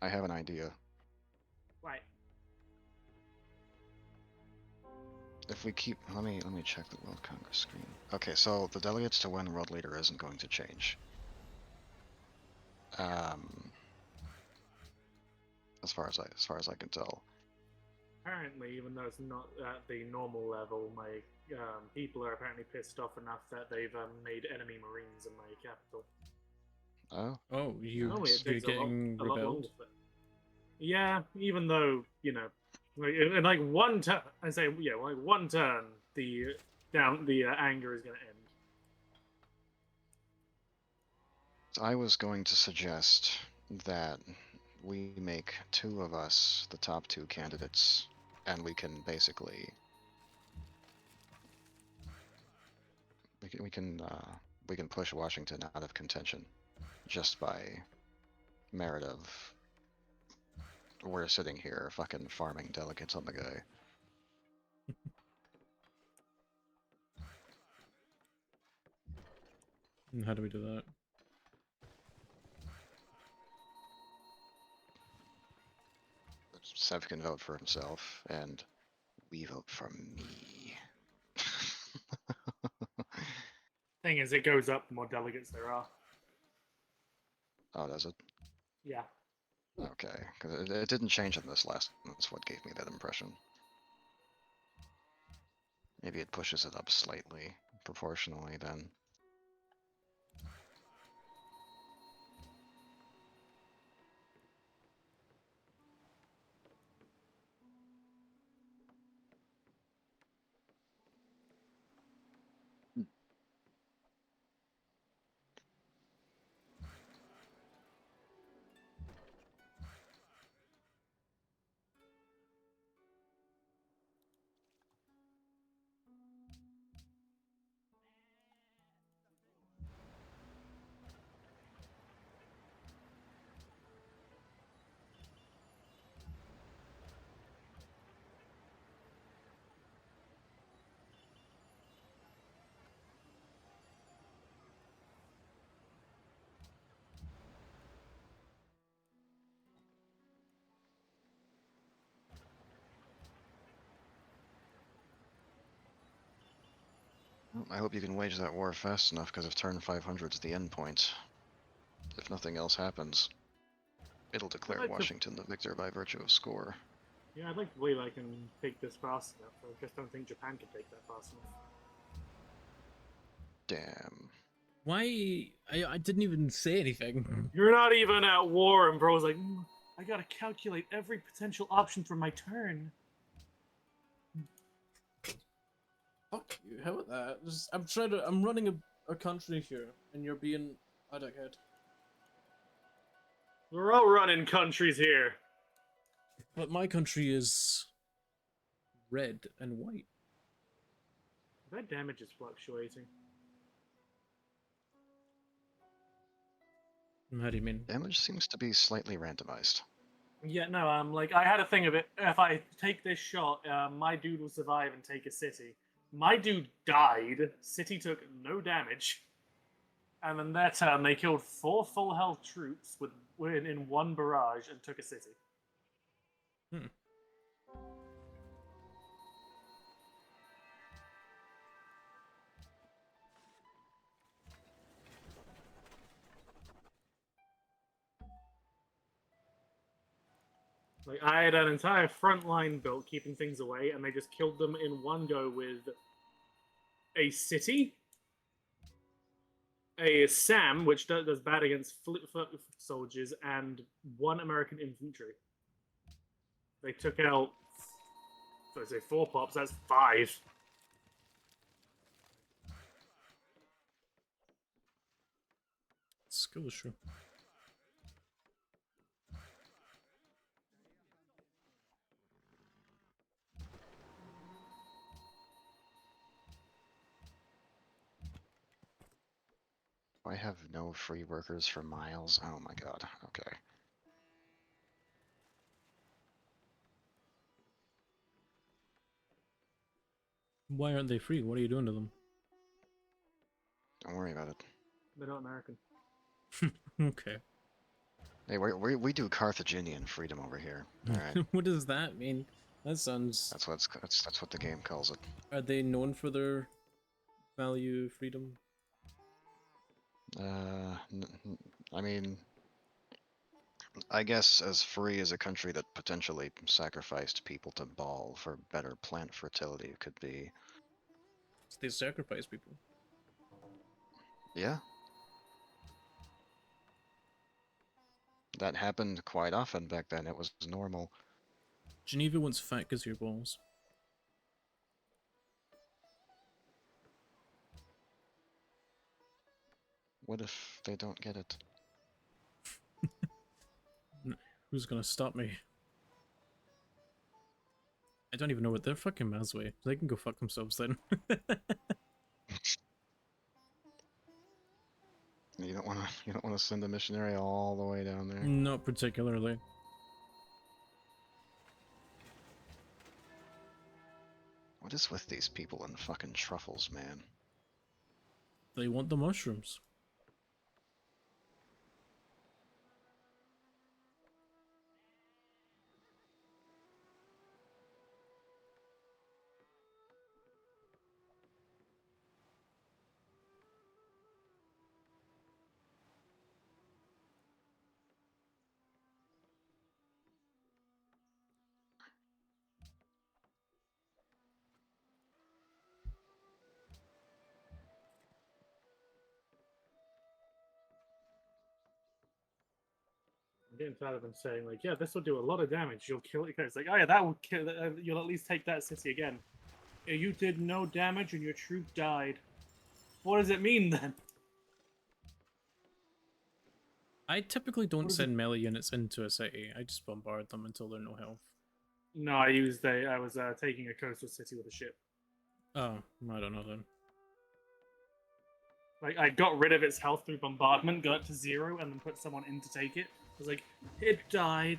I have an idea. Right. If we keep, let me check the World Congress screen. Okay, so the delegates to win world leader isn't going to change. As far as I can tell. Apparently, even though it's not at the normal level, my people are apparently pissed off enough that they've made enemy marines in my capital. Oh, Oh, you're It you're takes getting a lot longer rebelled. for- Yeah, even though, you know, in like one turn, I say, yeah, like one turn, the anger is going to end. so I was going to suggest that we make 2 of us the top 2 candidates, and we can basically we can push Washington out of contention just by merit of we're sitting here fucking farming delegates on the guy. And how do we do that? Sev can vote for himself, and we vote for me. Thing is, it goes up the more delegates there are. Oh, does it? Yeah. Okay, because it didn't change in this last one. That's what gave me that impression. Maybe it pushes it up slightly, proportionally then. I hope you can wage that war fast enough, because if turn 500 is the end point, if nothing else happens, it'll declare like to- Washington the victor by virtue of score. Yeah, I'd like to believe I can take this fast enough. I just don't think Japan can take that fast enough. Damn. Why? I didn't even say anything. You're not even at war, and bro's like, I gotta calculate every potential option for my turn. Fuck you. How about that? Just, I'm running a country here, and you're being a dickhead. We're all running countries here. But my country is red and white. That damage is fluctuating. How do you mean? Damage seems to be slightly randomized. Yeah, no, like, I had a thing of it. If I take this shot, my dude will survive and take a city. My dude died. City took no damage. And then their turn, they killed 4 full health troops in one barrage and took a city. Hmm. Like, I had an entire front line built, keeping things away, and they just killed them in one go with a city, a SAM, which does bad against foot soldiers, and 1 American infantry. They took out, so I say 4 pops, that's 5. Skill issue. I have no free workers for miles. Oh my god. Okay. Why aren't they free? What are you doing to them? Don't worry about it. They're not American. Okay. Hey, we do Carthaginian freedom over here. All right. What does that mean? That sounds. That's what the game calls it. Are they known for their value freedom? I mean, I guess as free as a country that potentially sacrificed people to Baal for better plant fertility could be. So they sacrifice people. Yeah. That happened quite often back then. It was normal. Geneva wants fat gazoo balls. What if they don't get it? Who's gonna stop me? I don't even know what they're fucking Mazway. They can go fuck themselves then. You don't want to send a missionary all the way down there. Not particularly. What is with these people and fucking truffles, man? They want the mushrooms. I'm getting tired of them saying, like, yeah, this will do a lot of damage. You'll kill it. It's like, oh yeah, that will kill. You'll at least take that city again. You did no damage and your troop died. What does it mean then? I typically don't What is send melee units into a city. I just bombard them until they're no health. No, I was taking a coastal city with a ship. Oh, I don't know then. Like, I got rid of its health through bombardment, got it to 0, and then put someone in to take it. I was like, it died.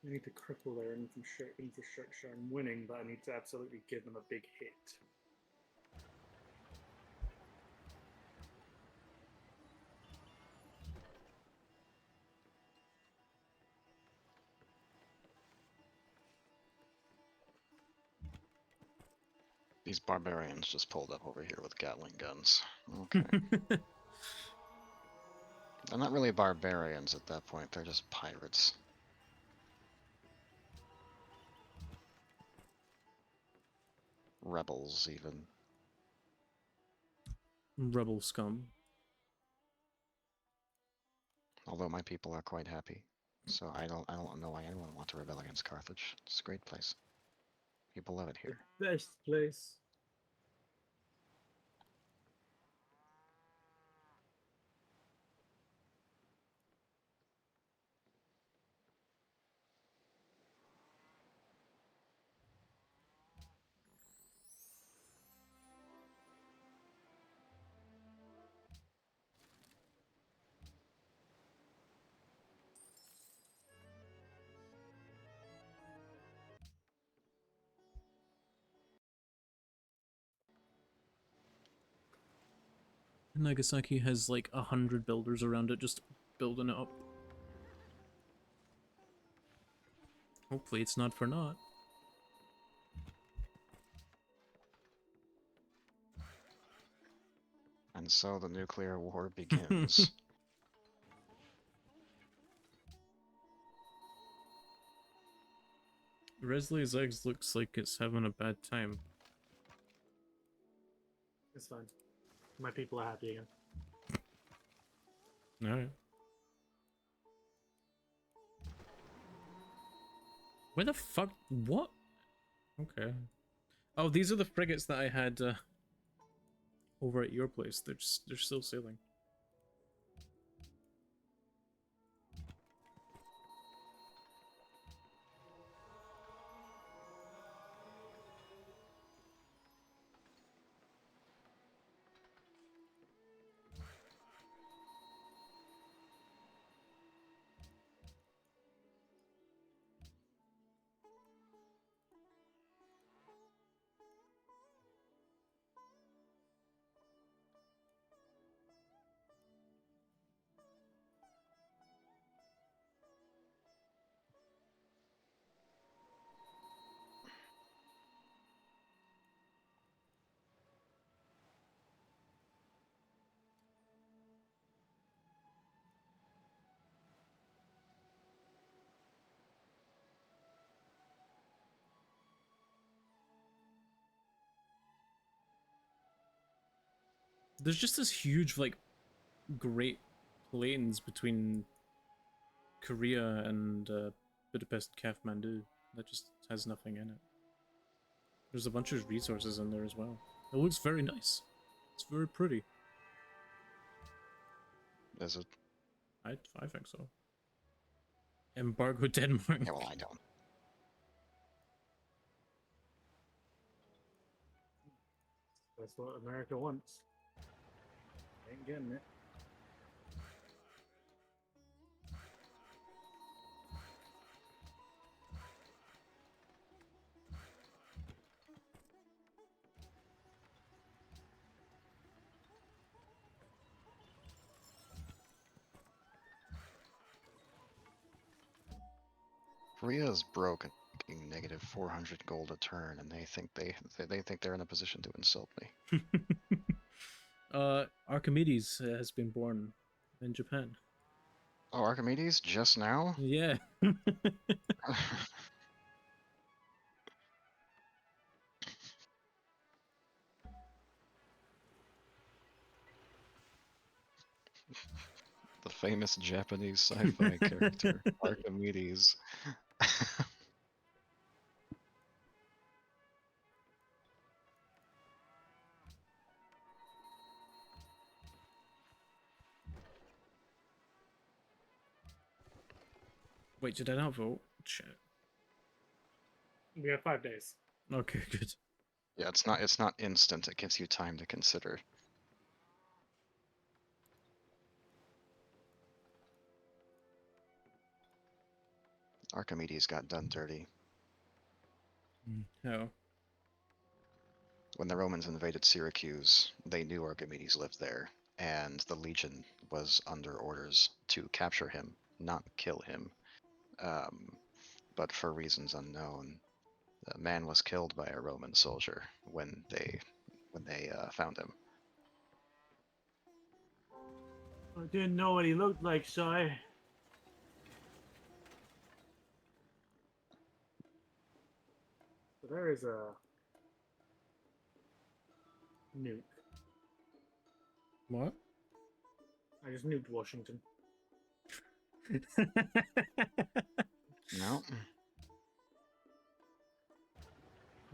I need to cripple their infrastructure. I'm winning, but I need to absolutely give them a big hit. These barbarians just pulled up over here with Gatling guns. Okay. They're not really barbarians at that point, they're just pirates. Rebels, even. Rebel scum. Although my people are quite happy. So I don't know why anyone would want to rebel against Carthage. It's a great place. People love it here. Best place. Nagasaki has like 100 builders around it just building it up. Hopefully it's not for naught. And so the nuclear war begins. Resley's eggs looks like it's having a bad time. It's fine. My people are happy again. Alright. Where the fuck? What? Okay. Oh, these are the frigates that I had over at your place. They're still sailing. There's just this huge, like, Great Plains between Korea and Budapest, Kathmandu that just has nothing in it. There's a bunch of resources in there as well. It looks very nice. It's very pretty. Is it? I think so. Embargo Denmark. Yeah, well, I don't. That's what America wants. Ain't getting it. Korea is broke and making negative 400 gold a turn, and they think they're in a position to insult me. Archimedes has been born in Japan. Oh, Archimedes just now? Yeah. The famous Japanese sci-fi character Archimedes. Wait, did I not vote? Shit. We have 5 days. Okay, good. Yeah, it's not instant. It gives you time to consider. Archimedes got done dirty. How? When the Romans invaded Syracuse, they knew Archimedes lived there, and the legion was under orders to capture him, not kill him. But for reasons unknown, The man was killed by a Roman soldier when they found him. I didn't know what he looked like, so So there is a nuke. What? I just nuked Washington. No.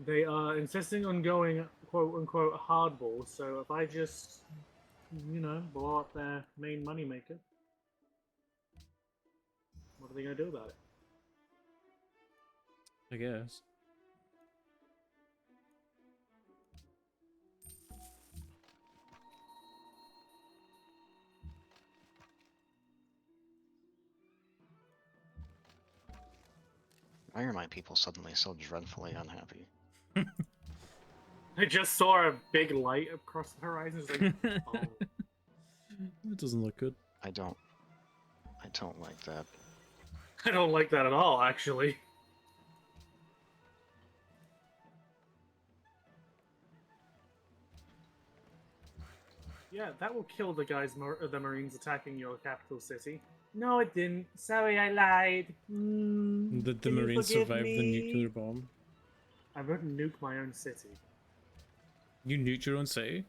They are insisting on going quote unquote hardball, so if I just, blow up their main moneymaker, what are they going to do about it? I guess. Why are my people suddenly so dreadfully unhappy? I just saw a big light across the horizon. It's like, oh. It doesn't look good. I don't like that. I don't like that at all, actually. Yeah, that will kill the the Marines attacking your capital city. No, it didn't. Sorry, I lied. Did the Can you Marines forgive survive the me? nuclear bomb? I wouldn't nuke my own city. You nuked your own city?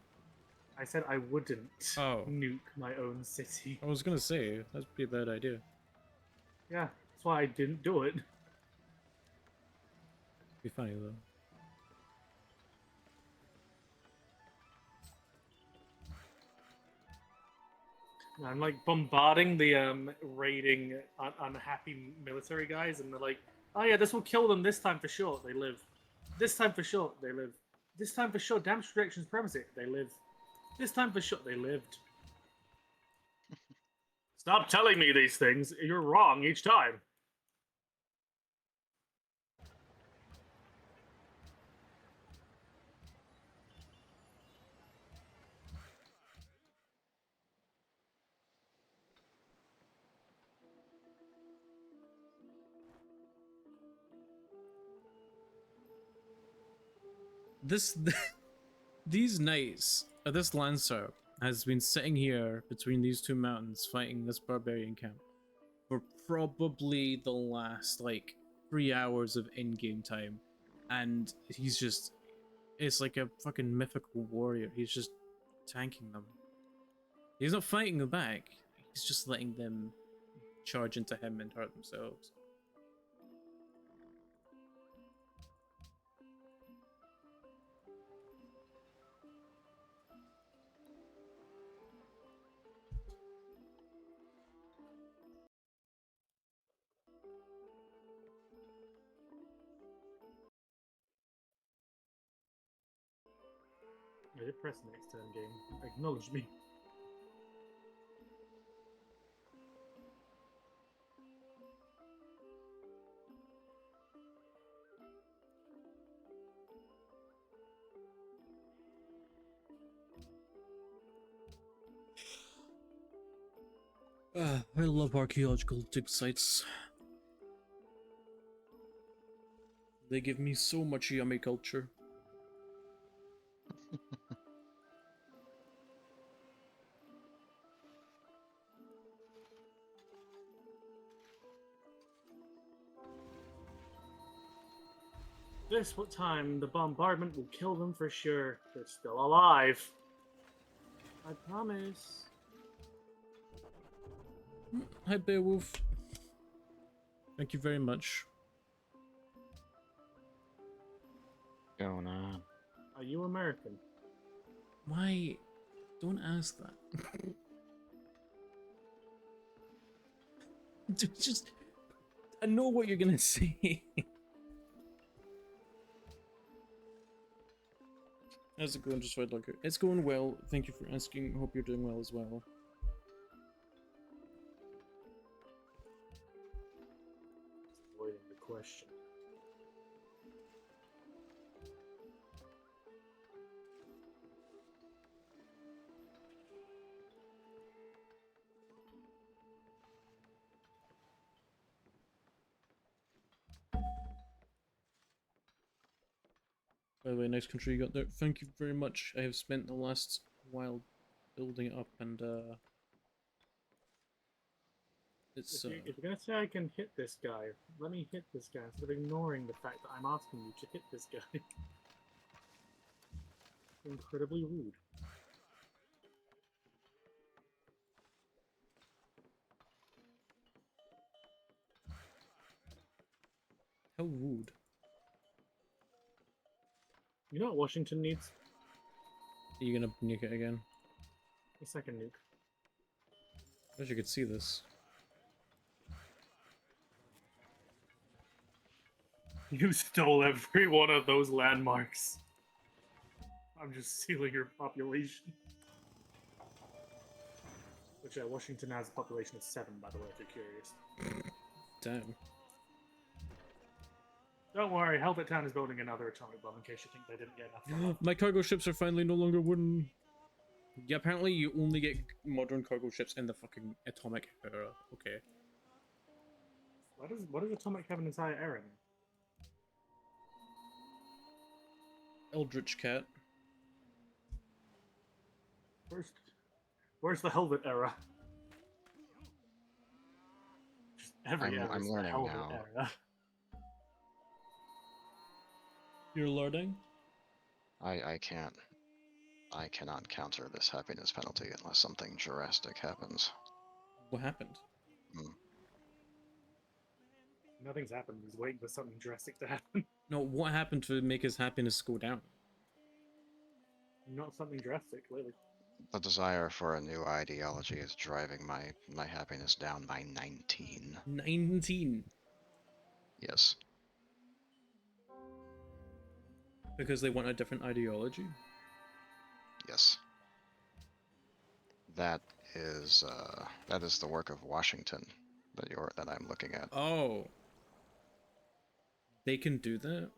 I said I wouldn't Oh. nuke my own city. I was gonna say, that's a pretty bad idea. Yeah, that's why I didn't do it. Be funny though. I'm like bombarding the raiding unhappy military guys, and they're like, "Oh yeah, this will kill them this time for sure. They live. This time for sure, they live. This time for sure, damage restrictions premise it. They live. This time for sure, they lived." Stop telling me these things. You're wrong each time. This, these knights, this lancer has been sitting here between these two mountains fighting this barbarian camp for probably the last like 3 hours of in-game time, and he's just, it's like a fucking mythical warrior. He's just tanking them. He's not fighting them back. He's just letting them charge into him and hurt themselves. I did press next turn game. Acknowledge me. I love archaeological dig sites. They give me so much yummy culture. This what time the bombardment will kill them for sure. They're still alive. I promise. Hi, Beowulf. Thank you very much. Going on. Are you American? Why? Don't ask that. Just, I know what you're gonna say. How's it going, Destroyed Lurker? It's going well. Thank you for asking. Hope you're doing well as well. Avoiding the question. By the way, nice country you got there. Thank you very much. I have spent the last while building it up, and it's If you're gonna say I can hit this guy, let me hit this guy instead of ignoring the fact that I'm asking you to hit this guy. Incredibly rude. how rude. You know what Washington needs? Are you gonna nuke it again? A second nuke. I wish you could see this. You stole every one of those landmarks. I'm just stealing your population. Which Washington has a population of 7, by the way, if you're curious. Damn. Don't worry, Helvet Town is building another atomic bomb in case you think they didn't get enough. My cargo ships are finally no longer wooden. Yeah, apparently you only get modern cargo ships in the fucking atomic era. Okay. What does atomic have an entire era in? Eldritch Cat. Where's the Helvet era? Just every era I'm is the learning Helvet now. era. You're learning? I can't. I cannot counter this happiness penalty unless something drastic happens. What happened? Nothing's happened. He's waiting for something drastic to happen. No, what happened to make his happiness go down? Not something drastic, clearly. The desire for a new ideology is driving my happiness down by 19. 19. Yes. Because they want a different ideology? Yes. That is the work of Washington that I'm looking at. Oh. They can do that?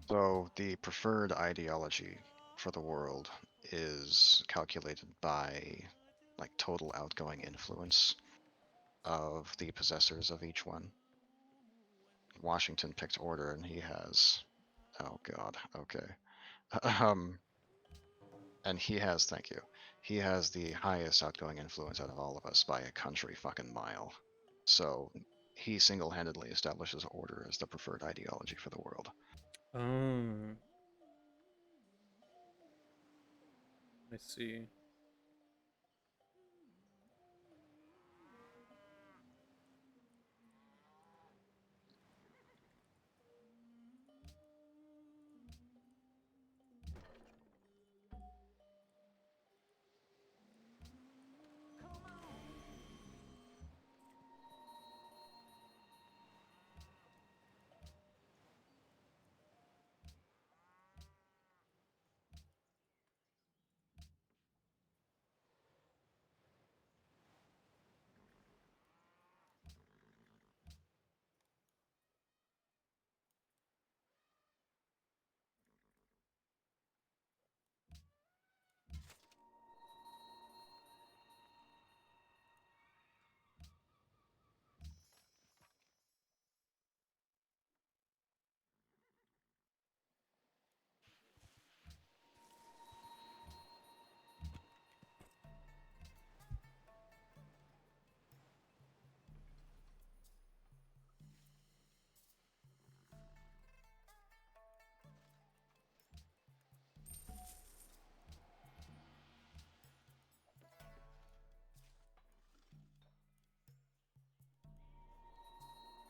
So the preferred ideology for the world is calculated by like total outgoing influence of the possessors of each one. Washington picked order and he has, oh god, okay. And he has, thank you, he has the highest outgoing influence out of all of us by a country fucking mile. So he single-handedly establishes order as the preferred ideology for the world. Oh. I see.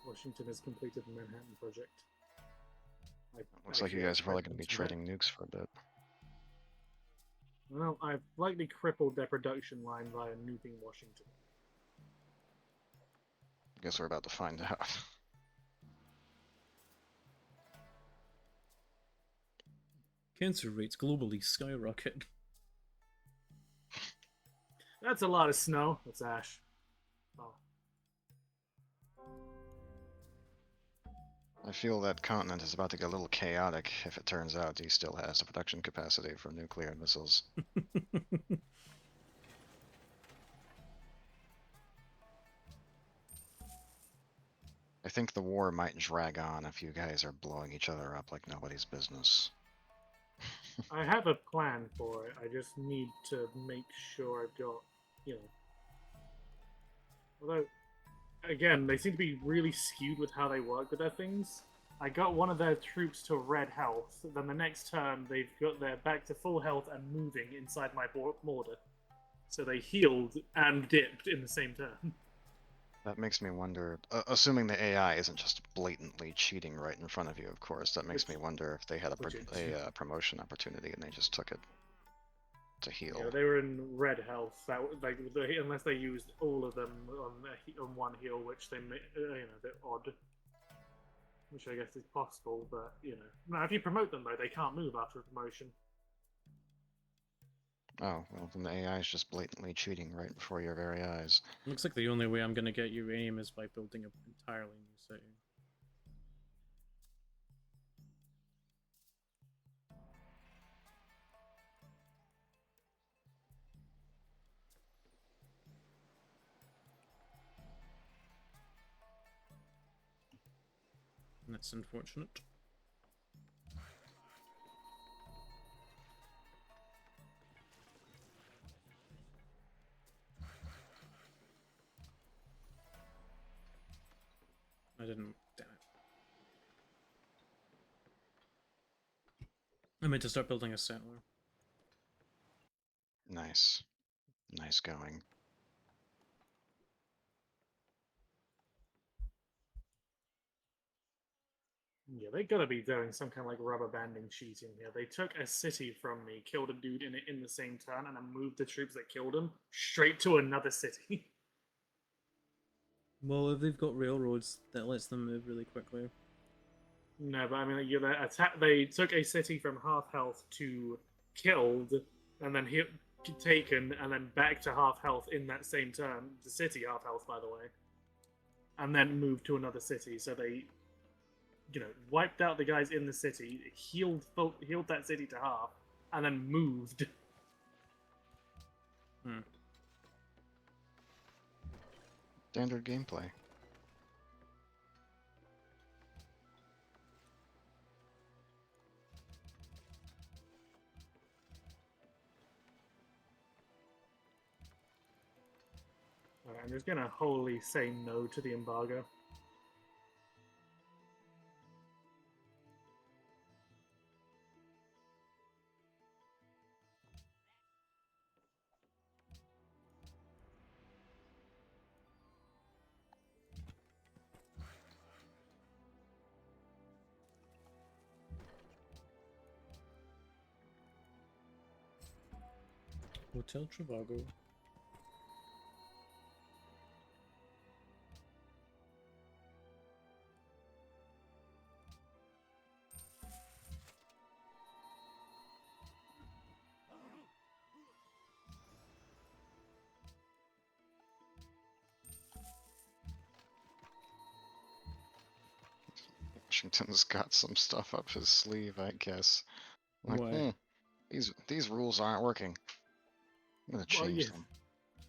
Washington has completed the Manhattan Project. Looks like you guys are probably going to be trading nukes for a bit. Well, I've likely crippled their production line via nuking Washington. Guess we're about to find out. Cancer rates globally skyrocket. That's a lot of snow. That's ash. Oh. I feel that continent is about to get a little chaotic if it turns out he still has the production capacity for nuclear missiles. I think the war might drag on if you guys are blowing each other up like nobody's business. I have a plan for it. I just need to make sure I've got, you know. Although, again, they seem to be really skewed with how they work with their things. I got one of their troops to red health, then the next turn they've got their back to full health and moving inside my mortar. So they healed and dipped in the same turn. That makes me wonder, assuming the AI isn't just blatantly cheating right in front of you, of course, that makes me wonder if they had which it- a promotion opportunity and they just took it to heal. Yeah, they were in red health. Unless they used all of them on one heal, which they a bit odd. Which I guess is possible, but now if you promote them though, they can't move after a promotion. Oh, well, then the AI is just blatantly cheating right before your very eyes. Looks like the only way I'm gonna get uranium is by building an entirely new city. And that's unfortunate. I didn't. Damn it. I meant to start building a settler. Nice. Nice going. Yeah, they gotta be doing some kind of like rubber banding cheating here. They took a city from me, killed a dude in it in the same turn, and then moved the troops that killed him straight to another city. Well, if they've got railroads, that lets them move really quickly. No, but I mean, they took a city from half health to killed, and then taken, and then back to half health in that same turn. The city half health, by the way, and then moved to another city. So they, wiped out the guys in the city, healed that city to half, and then moved. Standard gameplay. Alright, I'm just gonna wholly say no to the embargo. Hotel Trivago. Washington's got some stuff up his sleeve, I guess. Like, Why? these rules aren't working. I'm gonna Well, change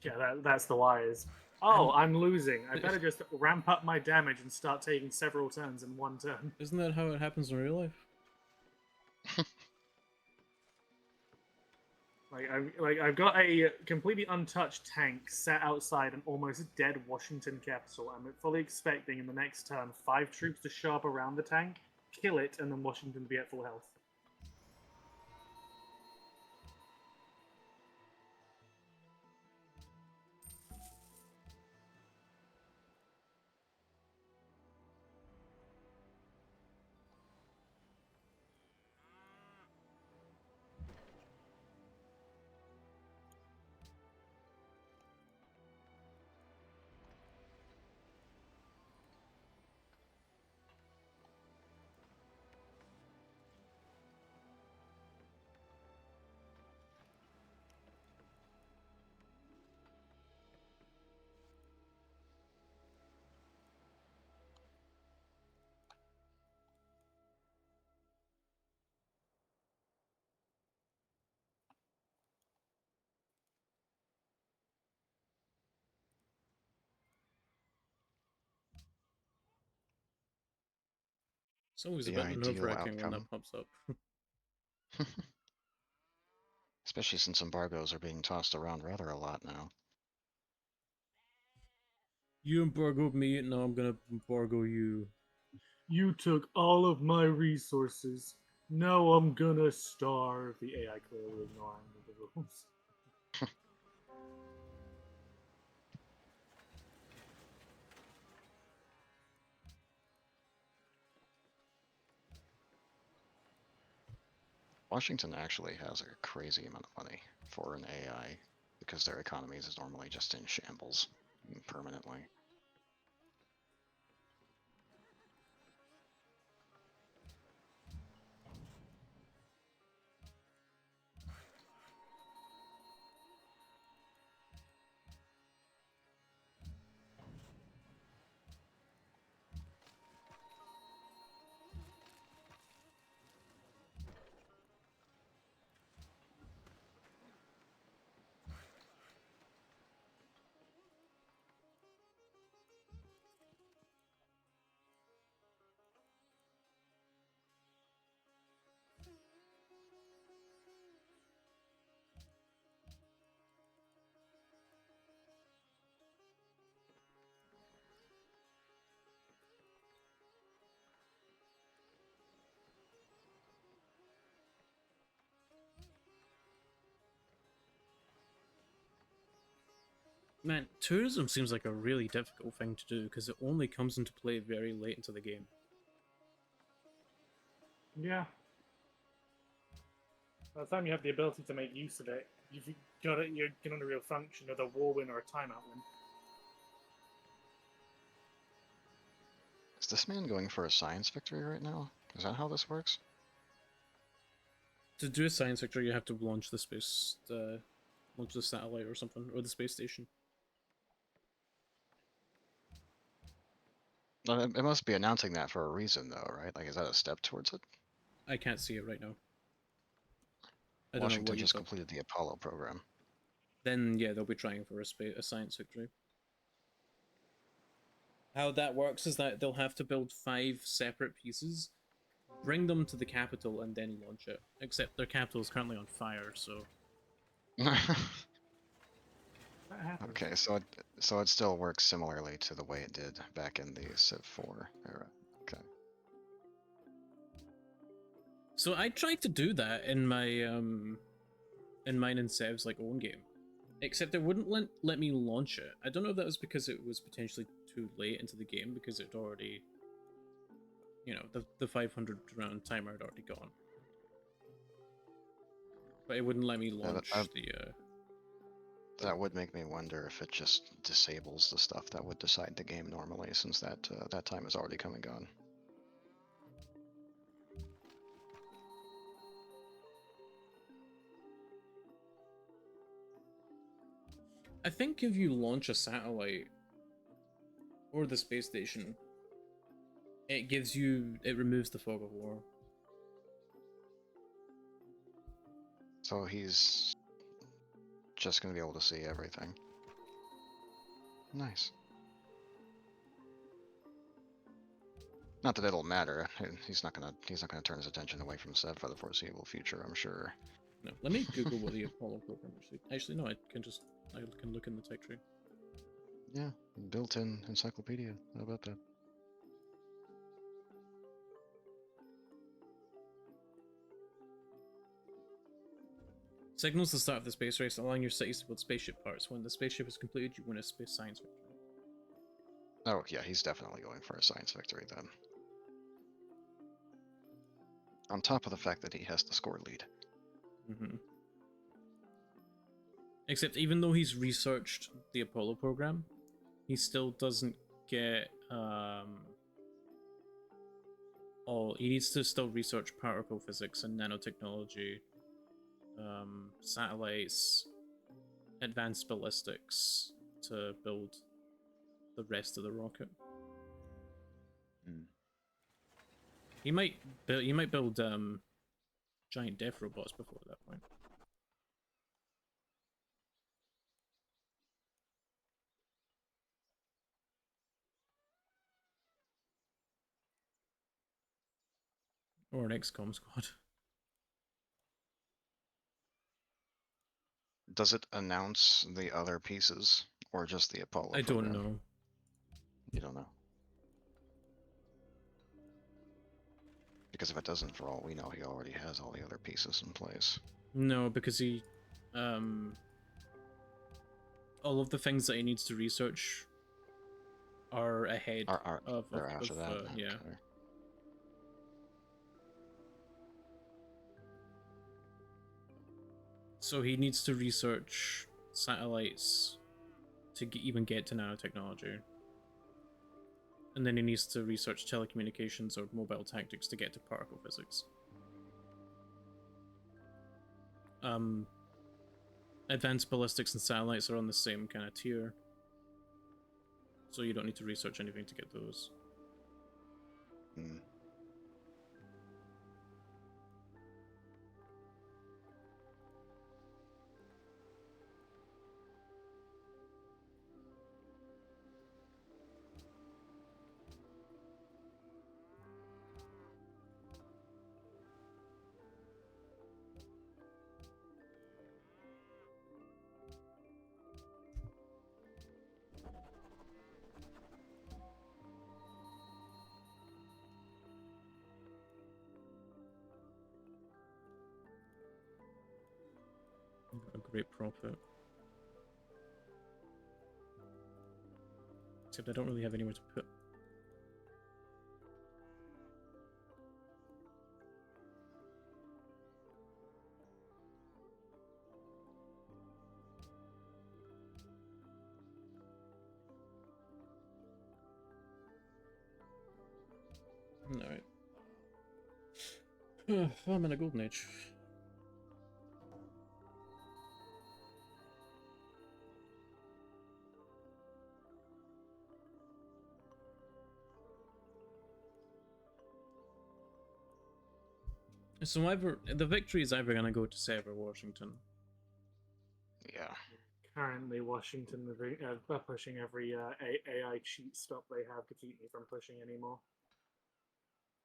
yeah, them. that's the wise. Oh, I'm losing. I better just ramp up my damage and start taking several turns in one turn. Isn't that how it happens in real life? I've got a completely untouched tank sat outside an almost dead Washington capital. I'm fully expecting in the next turn 5 troops to show up around the tank, kill it, and then Washington be at full health. It's always a the bit ideal nerve-wracking when outcome. that pops up. Especially since embargoes are being tossed around rather a lot now. You embargoed me, now I'm gonna embargo you. You took all of my resources. Now I'm gonna starve. The AI clearly ignoring the rules. Washington actually has a crazy amount of money for an AI because their economy is normally just in shambles permanently. Man, tourism seems like a really difficult thing to do because it only comes into play very late into the game. Yeah. By the time you have the ability to make use of it, you've got it. You're going to real function of a war win or a timeout win. Is this man going for a science victory right now? Is that how this works? To do a science victory, you have to launch the launch the satellite or something, or the space station. It must be announcing that for a reason, though, right? Like, is that a step towards it? I can't see it right now. I don't know Washington what you just thought. completed the Apollo program. Then yeah, they'll be trying for a science victory. How that works is that they'll have to build 5 separate pieces, bring them to the capital, and then launch it. Except their capital is currently on fire, so That happens. Okay, so it still works similarly to the way it did back in the Civ 4 era. Okay. So I tried to do that in my in mine and Sev's like own game, except it wouldn't let me launch it. I don't know if that was because it was potentially too late into the game because it already, you know, the 500 round timer had already gone. But it wouldn't let me launch the. That would make me wonder if it just disables the stuff that would decide the game normally, since that time is already come and gone. I think if you launch a satellite or the space station, it removes the fog of war. So he's just gonna be able to see everything. Nice. Not that it'll matter. He's not gonna turn his attention away from Civ for the foreseeable future, I'm sure. No, let me Google what the Apollo program actually. Actually, no, I can look in the tech tree. Yeah, built-in encyclopedia. How about that? Signals the start of the space race, allowing your cities to build spaceship parts. When the spaceship is completed, you win a space science victory. Oh yeah, he's definitely going for a science victory then. On top of the fact that he has the score lead. Mm-hmm. Except even though he's researched the Apollo program, he still doesn't get all. He needs to still research particle physics and nanotechnology, satellites, advanced ballistics to build the rest of the rocket. Mm. He might build giant death robots before that point. Or an XCOM squad. Does it announce the other pieces or just the Apollo I don't program? know. You don't know. Because if it doesn't, for all we know, he already has all the other pieces in place. No, because he, all of the things that he needs to research are ahead They're after that? yeah. Okay. So he needs to research satellites to even get to nanotechnology. And then he needs to research telecommunications or mobile tactics to get to particle physics. Advanced ballistics and satellites are on the same kind of tier. So you don't need to research anything to get those. Hmm. A great profit. Except I don't really have anywhere to put. Alright. I'm in a golden age. So the victory is either gonna go to Sever Washington. Yeah. Currently, Washington are pushing every AI cheat stop they have to keep me from pushing anymore.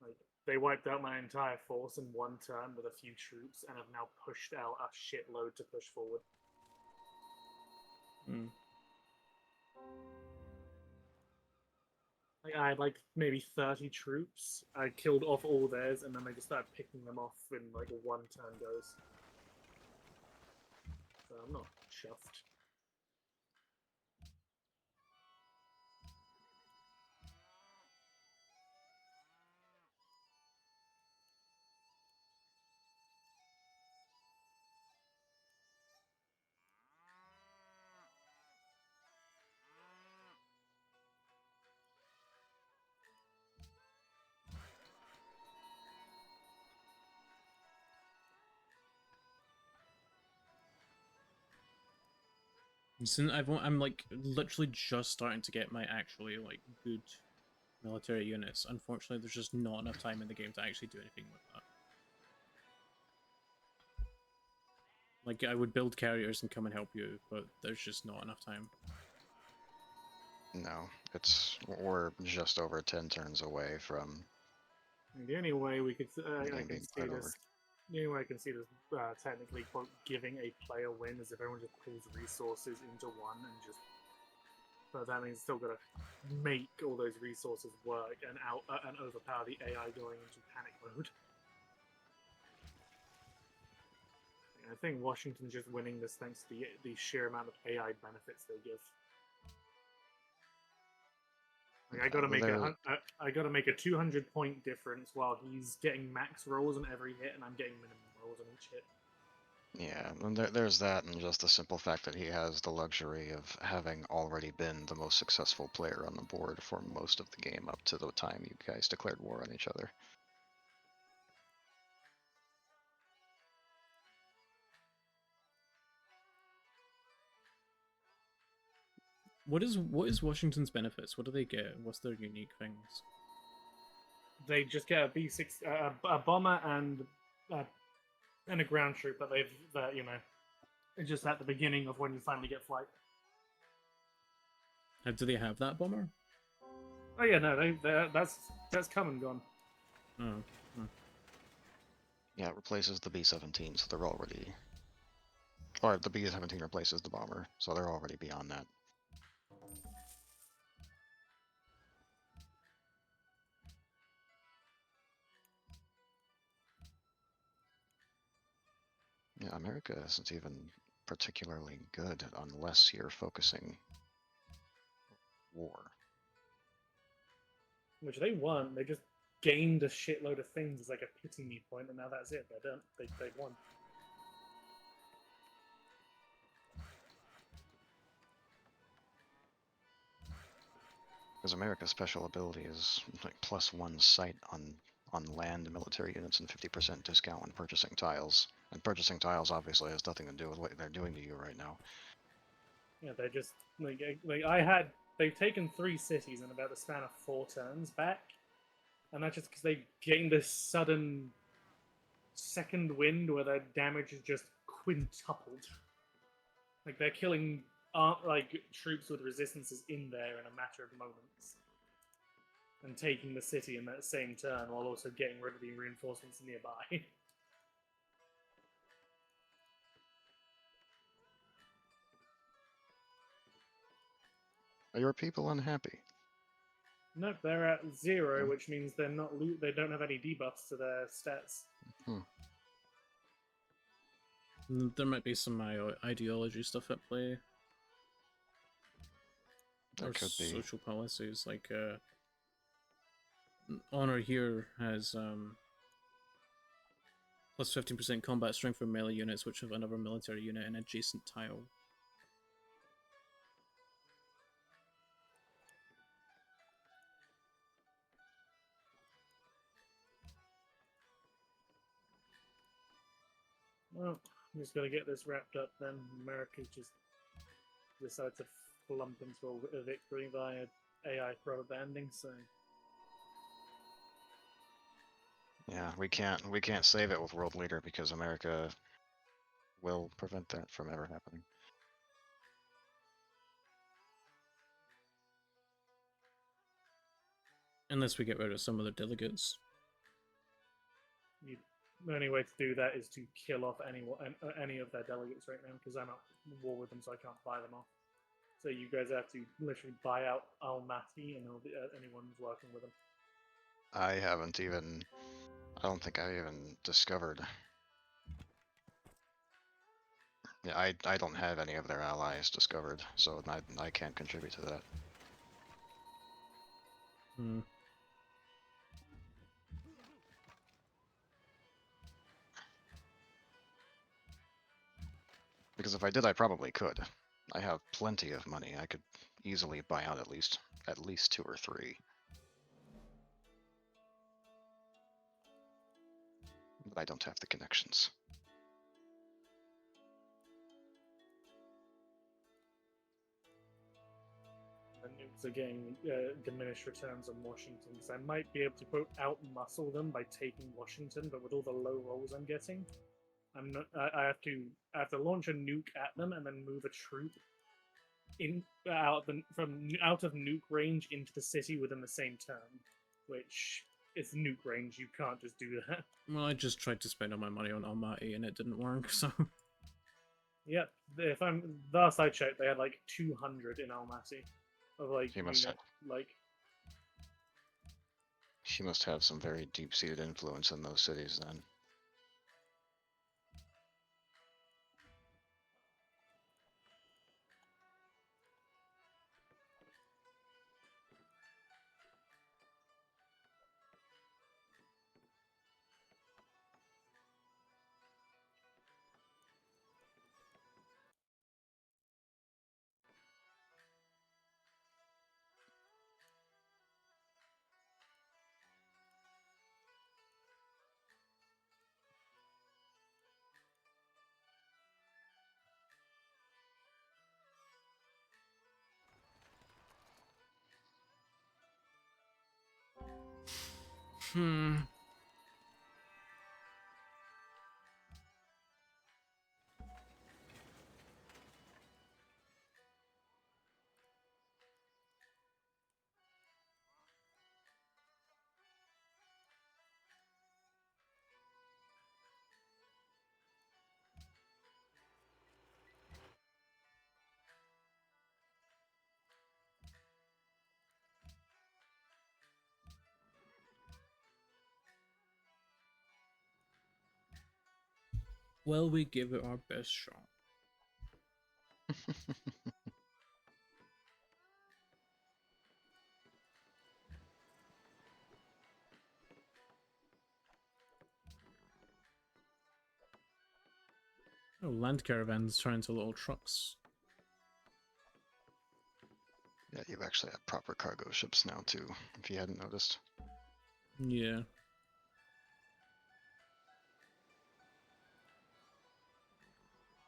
Like, they wiped out my entire force in one turn with a few troops and have now pushed out a shitload to push forward. Mm. Like, I had like maybe 30 troops. I killed off all theirs, and then they just started picking them off in like a one turn goes. So I'm not chuffed. I'm like literally just starting to get my actually like good military units. Unfortunately, there's just not enough time in the game to actually do anything with that. Like, I would build carriers and come and help you, but there's just not enough time. No, we're just over 10 turns away from The only way we could the I game can being see put this. over. The only way I can see this technically quote giving a player win is if everyone just pulls resources into one and just. But that means still got to make all those resources work and and overpower the AI going into panic mode. I think Washington's just winning this thanks to the sheer amount of AI benefits they give. Like, I gotta make a 200-point difference while he's getting max rolls on every hit, and I'm getting minimum rolls on each hit. Yeah, and there's that, and just the simple fact that he has the luxury of having already been the most successful player on the board for most of the game up to the time you guys declared war on each other. What is Washington's benefits? What do they get? What's their unique things? They just get a B6, a bomber, and a ground troop, but they've it's just at the beginning of when you finally get flight. Do they have that bomber? Oh yeah, no, that's come and gone. Oh. Yeah, it replaces the B-17, so they're already... Or the B-17 replaces the bomber, so they're already beyond that. Yeah, America isn't even particularly good unless you're focusing war. Which they won. They just gained a shitload of things as like a pity me point, and now that's it. They're done. They won. Because America's special ability is like +1 sight on land military units and 50% discount when purchasing tiles. And purchasing tiles obviously has nothing to do with what they're doing to you right now. Yeah, they're just like I had. They've taken 3 cities in about the span of 4 turns back, and that's just because they gained this sudden second wind where their damage is just quintupled. Like they're killing like troops with resistances in there in a matter of moments, and taking the city in that same turn while also getting rid of the reinforcements nearby. Are your people unhappy? Nope, they're at 0, Hmm. which means they're not they don't have any debuffs to their stats. Hmm. There might be some ideology stuff at play, That or could be. social policies. Like Honor here has plus 15% combat strength for melee units which have another military unit in adjacent tile. Well, I'm just gonna get this wrapped up then. America just decided to flump into a victory via AI propaganding, so Yeah, we can't save it with World Leader because America will prevent that from ever happening. Unless we get rid of some of the delegates. the only way to do that is to kill off any of their delegates right now because I'm at war with them, so I can't buy them off. So you guys have to literally buy out Almaty and anyone who's working with them. I haven't even... I don't think I even discovered... Yeah, I don't have any of their allies discovered, so I can't contribute to that. Hmm. Because if I did, I probably could. I have plenty of money. I could easily buy out at least 2 or 3. But I don't have the connections. The nukes are getting diminished returns on Washington, so I might be able to quote outmuscle them by taking Washington. But with all the low rolls I'm getting, I'm not. I have to launch a nuke at them and then move a troop in out of nuke range into the city within the same turn, which is nuke range. You can't just do that. Well, I just tried to spend all my money on Almaty and it didn't work, so... Yep. If I'm last I checked, they had like 200 in Almaty of like He must like He must have some very deep-seated influence in those cities then. Hmm. Well, we give it our best shot. Oh, land caravans turn into little trucks. Yeah, you actually have proper cargo ships now too, if you hadn't noticed. Yeah.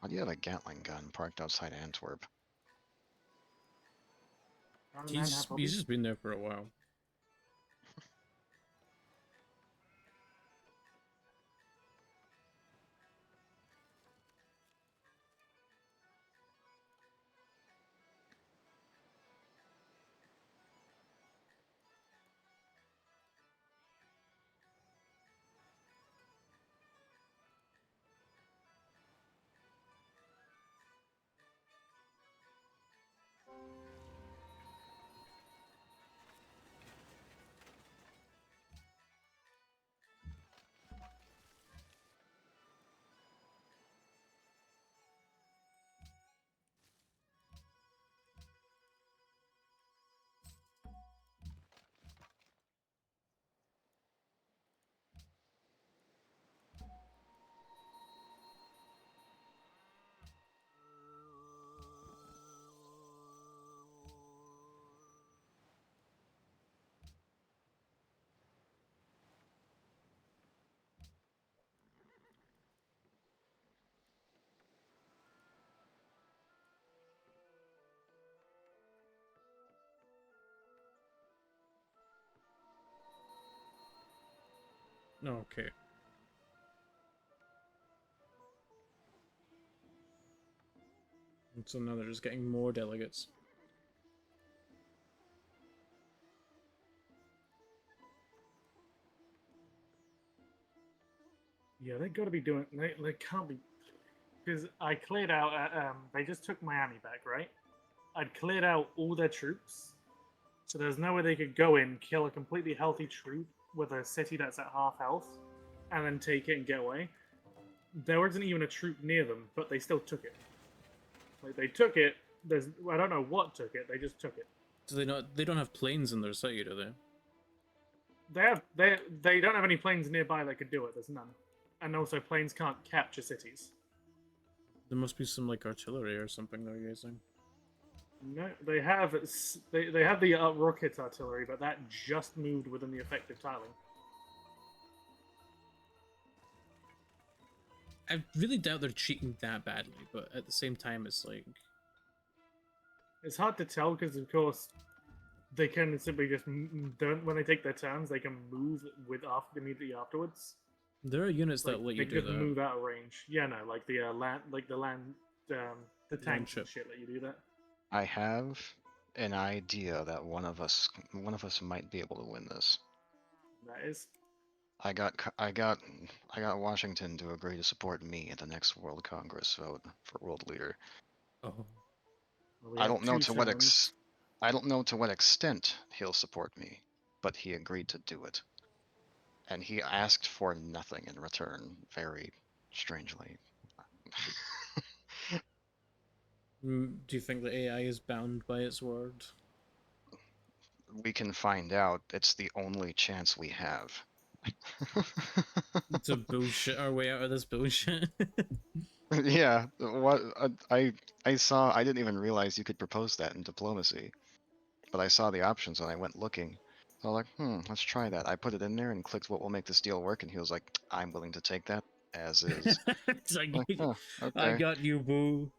Why do you have a Gatling gun parked outside Antwerp? Ground men have He's hobbies. just been there for a while. Okay. And so now they're just getting more delegates. Yeah, they got to be doing. They can't be, because I cleared out. They just took Miami back, right? I'd cleared out all their troops, so there's no way they could go in, kill a completely healthy troop with a city that's at half health, and then take it and get away. There wasn't even a troop near them, but they still took it. Like they took it. I don't know what took it. They just took it. So they don't have planes in their city, do they? They don't have any planes nearby that could do it. There's none, and also planes can't capture cities. There must be some like artillery or something they're using. No, they have they have the rocket artillery, but that just moved within the effective tiling. I really doubt they're cheating that badly, but at the same time, it's like It's hard to tell because, of course, they can simply just don't when they take their turns. They can move immediately afterwards. there are units Like, that let they you do just that. move out of range. Yeah, no, like the the tanks and ship. shit let you do that. I have an idea that one of us might be able to win this. That is. I got Washington to agree to support me at the next World Congress vote for world leader. Oh, Well, we I have don't know two to what turns. I don't know to what extent he'll support me, but he agreed to do it. And he asked for nothing in return, very strangely. Do you think the AI is bound by its word? We can find out. It's the only chance we have. To bullshit our way out of this bullshit. Yeah, what I saw. I didn't even realize you could propose that in diplomacy, but I saw the options and I went looking. So I was like, let's try that. I put it in there and clicked what will make this deal work, and he was like, I'm willing to take that as is. It's like, I'm like, oh, I okay. got you, boo.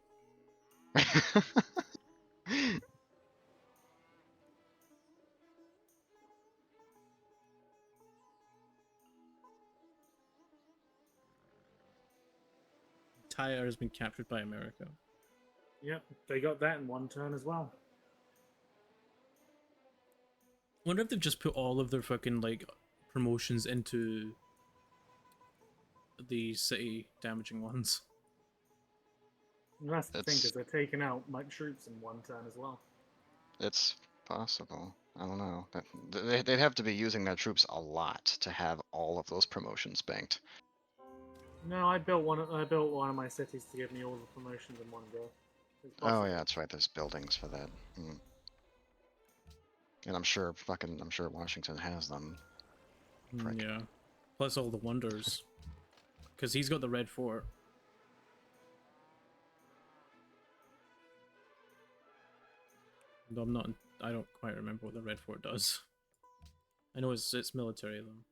Tyre has been captured by America. Yep, they got that in one turn as well. Wonder if they've just put all of their fucking like promotions into the city damaging ones. And that's the thing, It's because they're taking out my troops in one turn as well. it's possible. I don't know. They'd have to be using their troops a lot to have all of those promotions banked. No, I built one. I built one of my cities to give me all the promotions in one go. It's Oh possible. yeah, that's right. There's buildings for that. And I'm sure Washington has them. Prick. Yeah. Plus all the wonders. Because he's got the red fort. Though I'm not. I don't quite remember what the red fort does. I know it's military though.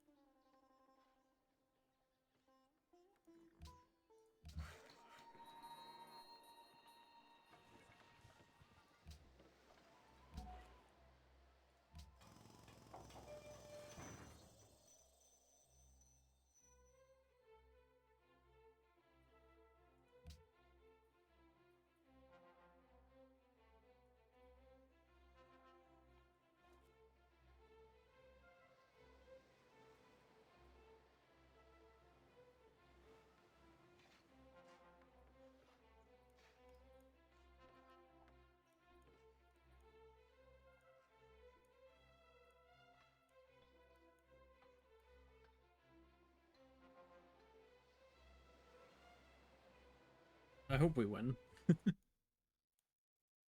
I hope we win.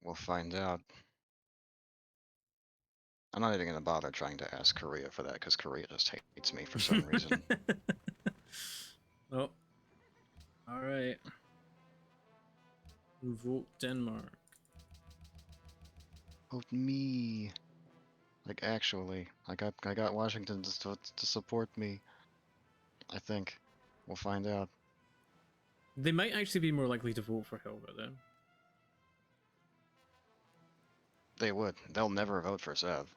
We'll find out. I'm not even gonna bother trying to ask Korea for that because Korea just hates me for some reason. Oh. Alright. Vote Denmark. Vote me. Like actually, I got Washington to support me. I think. We'll find out. They might actually be more likely to vote for Helga then. They would. They'll never vote for Sev.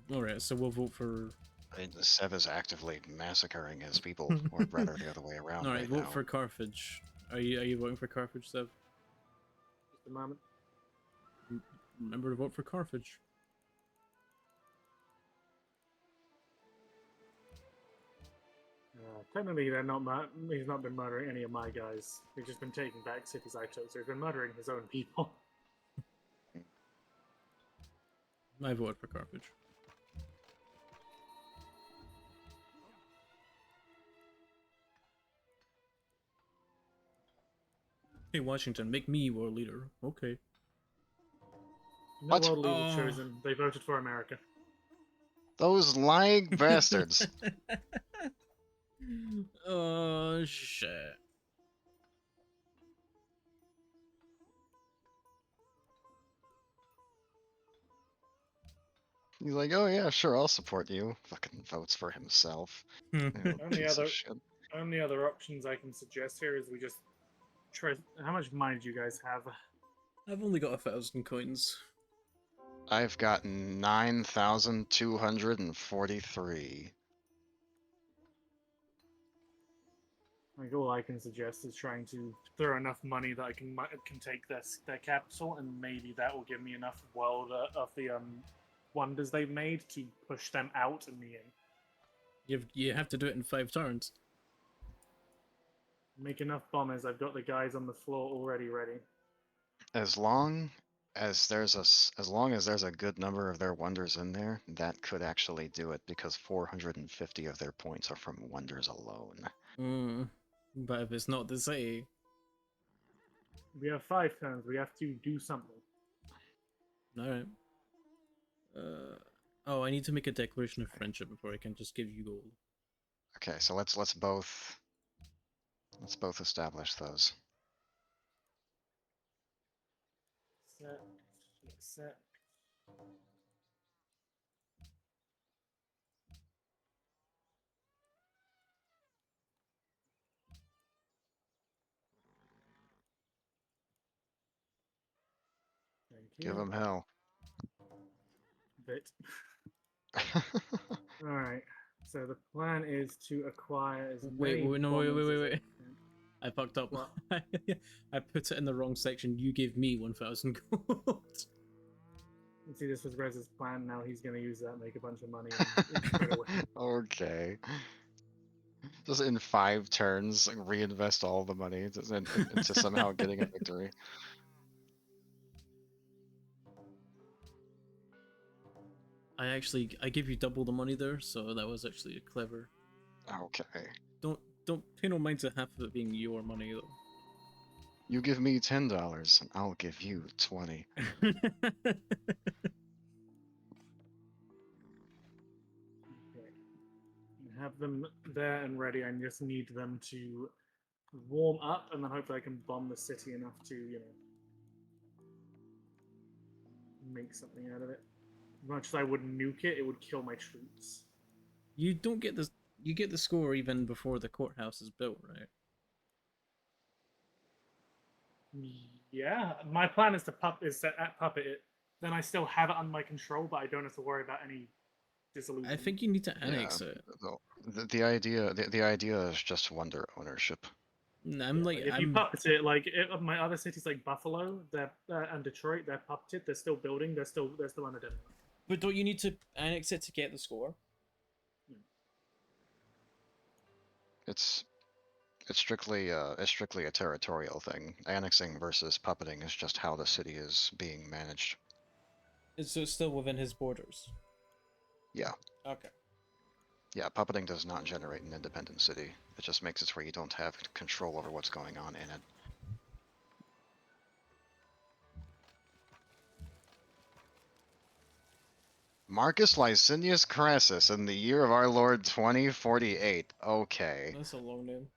Alright, so we'll vote for. I mean, Sev is actively massacring his people, or rather the other way around Alright, right vote now. for Carthage. Are you voting for Carthage, Sev? Just a moment. Remember to vote for Carthage. Technically, they're not. He's not been murdering any of my guys. He's just been taking back cities I took. So he's been murdering his own people. I voted for Carthage. Hey, Washington, make me world leader. Okay. No What? world leader Oh. chosen. They voted for America. Those lying bastards. Oh, shit. He's like, oh yeah, sure, I'll support you. Fucking votes for himself. You Only piece of other shit. only other options I can suggest here is we just try. How much money do you guys have? I've only got 1,000 coins. I've got 9,243. Like all I can suggest is trying to throw enough money that I can take their capital, and maybe that will give me enough world of the wonders they've made to push them out in the end. You have to do it in 5 turns. Make enough bombers. I've got the guys on the floor already ready. As long as there's as long as there's a good number of their wonders in there, that could actually do it because 450 of their points are from wonders alone. But if it's not the city, We have 5 turns. We have to do something. alright. Oh, I need to make a declaration of friendship before I can just give you gold. Okay, so let's both establish those. Set. Thank you. Give them hell. Bit. All right. So the plan is to acquire as Wait, many no, bombers as wait. I can. I fucked up. What? I put it in the wrong section. You gave me 1,000 gold. See, this was Rez's plan. Now he's going to use that, make a bunch of money, and straight away. Okay. Just in 5 turns, like, reinvest all the money into somehow getting a victory. I I give you double the money there, so that was actually clever. Okay. Don't don't pay no mind to half of it being your money though. You give me $10, and I'll give you 20. Okay. Have them there and ready. I just need them to warm up, and then hopefully I can bomb the city enough to, make something out of it. As much as I would nuke it, it would kill my troops. You don't get this. You get the score even before the courthouse is built, right? Yeah, my plan is to puppet it. Then I still have it under my control, but I don't have to worry about any disillusion. I think you need to annex it. The idea is just wonder ownership. I'm like, if you puppet it, like my other cities like Buffalo, they're and Detroit, they're puppeted. They're still building. They're still under Denmark. But don't you need to annex it to get the score? It's strictly a territorial thing. Annexing versus puppeting is just how the city is being managed. It's still within his borders. Yeah. Okay. Yeah, puppeting does not generate an independent city. It just makes it where you don't have control over what's going on in it. Marcus Licinius Crassus in the year of our Lord 2048. Okay. That's a long name.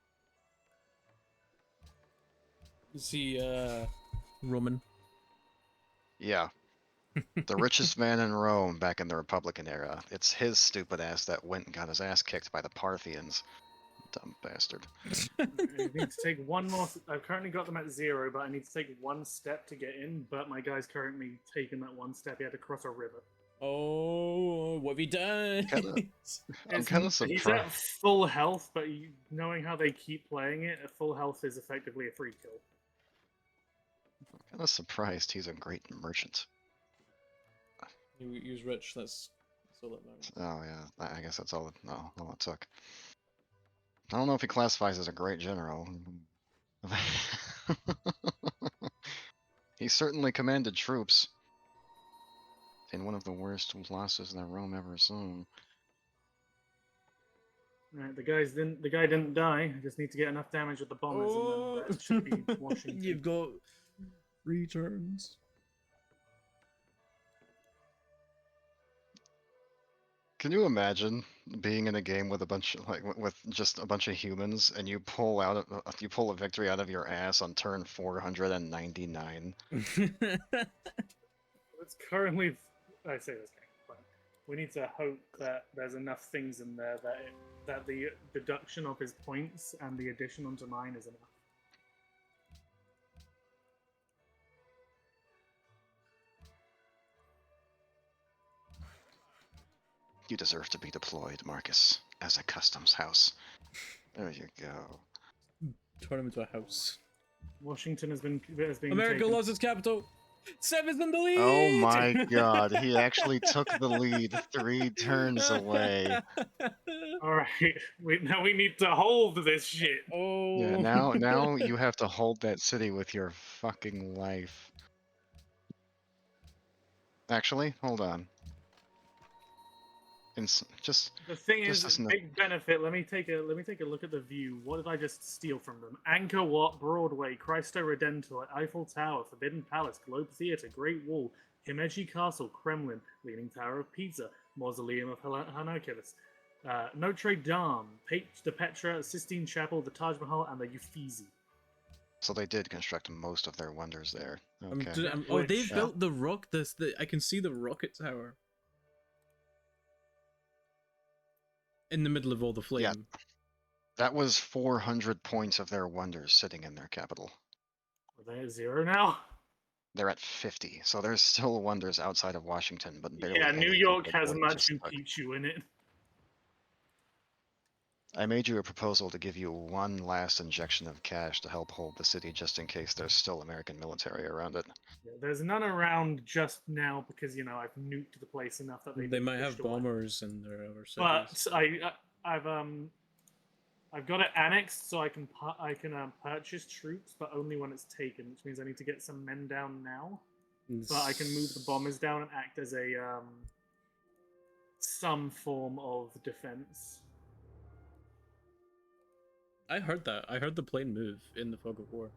Is he Roman? Yeah. The richest man in Rome back in the Republican era. It's his stupid ass that went and got his ass kicked by the Parthians. Dumb bastard. I need to take one more. I've currently got them at 0, but I need to take one step to get in. But my guy's currently taken that one step. He had to cross a river. Oh, what have you done? I'm kind of surprised. He's at full health, but knowing how they keep playing it, at full health is effectively a free kill. I'm kind of surprised he's a great merchant. He was rich. That's all that matters. Oh yeah, I guess that's all it took. I don't know if he classifies as a great general. He certainly commanded troops in one of the worst losses that Rome ever saw. Right, the guy didn't die. I just need to get enough damage with the bombers, and then that should be Washington. You've got returns. Can you imagine being in a game with a bunch with just a bunch of humans, and you pull a victory out of your ass on turn 499? It's currently, I say this game, but we need to hope that there's enough things in there that the deduction of his points and the addition onto mine is enough. You deserve to be deployed, Marcus, as a customs house. There you go. Turn him into a house. Washington has been America taken. lost its capital. Seven's in the lead. Oh my god, he actually took the lead 3 turns away. All right, now we need to hold this shit. Oh. Yeah, now you have to hold that city with your fucking life. Actually, hold on. The thing is, big benefit. Let me take a look at the view. What did I just steal from them? Angkor Wat, Broadway, Cristo Redentor, Eiffel Tower, Forbidden Palace, Globe Theatre, Great Wall, Himeji Castle, Kremlin, Leaning Tower of Pisa, Mausoleum of Hercules, Notre Dame, the Petra, Sistine Chapel, the Taj Mahal, and the Uffizi. So they did construct most of their wonders there. Okay. They've built the rock. I can see the rocket tower in the middle of all the flame. Yeah. That was 400 points of their wonders sitting in their capital. Are they at 0 now? They're at 50, so there's still wonders outside of Washington, but barely. Yeah, New York has Machu Picchu in it. I made you a proposal to give you one last injection of cash to help hold the city just in case there's still American military around it. Yeah, there's none around just now because I've nuked the place enough that they might have bombers in their other cities. But I've got it annexed, so I can purchase troops, but only when it's taken, which means I need to get some men down now. But I can move the bombers down and act as a some form of defense. I heard that. I heard the plane move in the fog of war.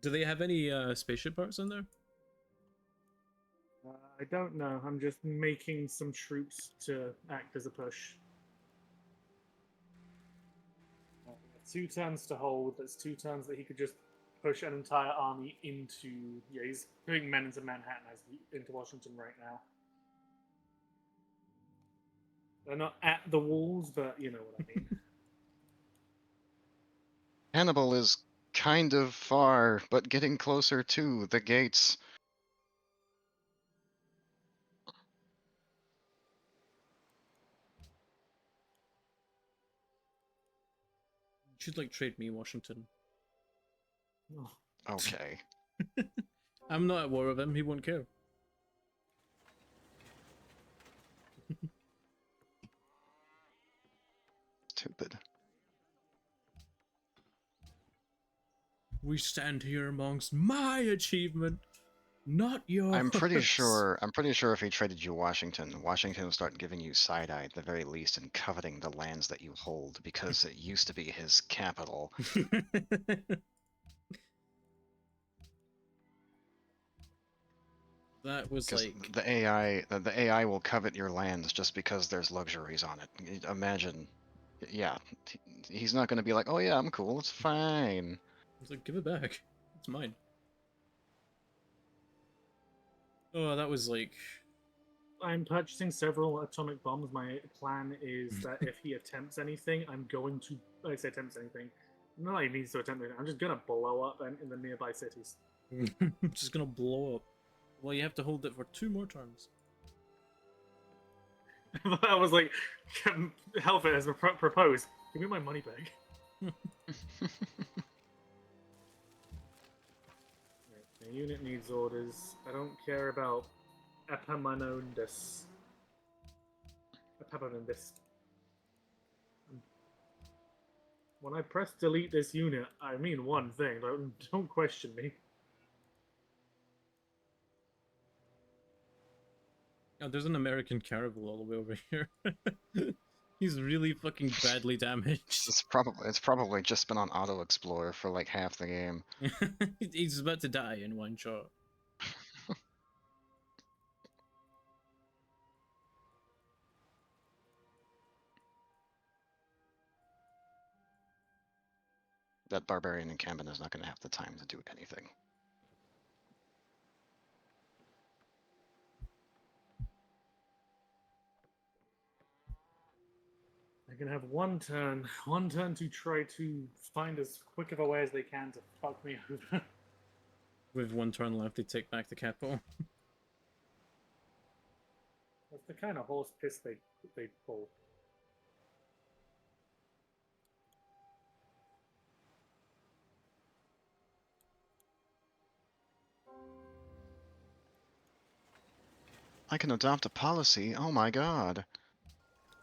Do they have any spaceship parts in there? I don't know. I'm just making some troops to act as a push. 2 turns to hold. That's 2 turns that he could just push an entire army into. Yeah, he's putting men into Manhattan as into Washington right now. They're not at the walls, but you know what I mean. Hannibal is kind of far, but getting closer to the gates. You should like trade me, Washington. Oh. Okay. I'm not at war with him. He won't care. Stupid. We stand here amongst my achievement, not yours. I'm pretty sure if he traded you Washington, Washington will start giving you side-eye at the very least and coveting the lands that you hold because it used to be his capital. That was Because like the AI will covet your lands just because there's luxuries on it. Imagine, yeah, he's not going to be like, oh yeah, I'm cool, it's fine. I was like, give it back. It's mine. Oh, that was like. I'm purchasing several atomic bombs. My plan is that if he attempts anything, I'm going to. I say attempts anything. Not like he needs to attempt anything. I'm just gonna blow up in the nearby cities. Just gonna blow up. Well, you have to hold it for 2 more turns. I was like, Helvet has proposed. Give me my money back. The unit needs orders. I don't care about Epaminondas. Epaminondas. When I press delete this unit, I mean one thing. Don't question me. Oh, there's an American Caravel all the way over here. He's really fucking badly damaged. It's probably just been on Auto Explorer for like half the game. He's about to die in one shot. That barbarian encampment is not going to have the time to do anything. They're gonna have one turn to try to find as quick of a way as they can to fuck me over. With 1 turn left, they take back the capital. That's the kind of horse piss they pull. I can adopt a policy. Oh my god.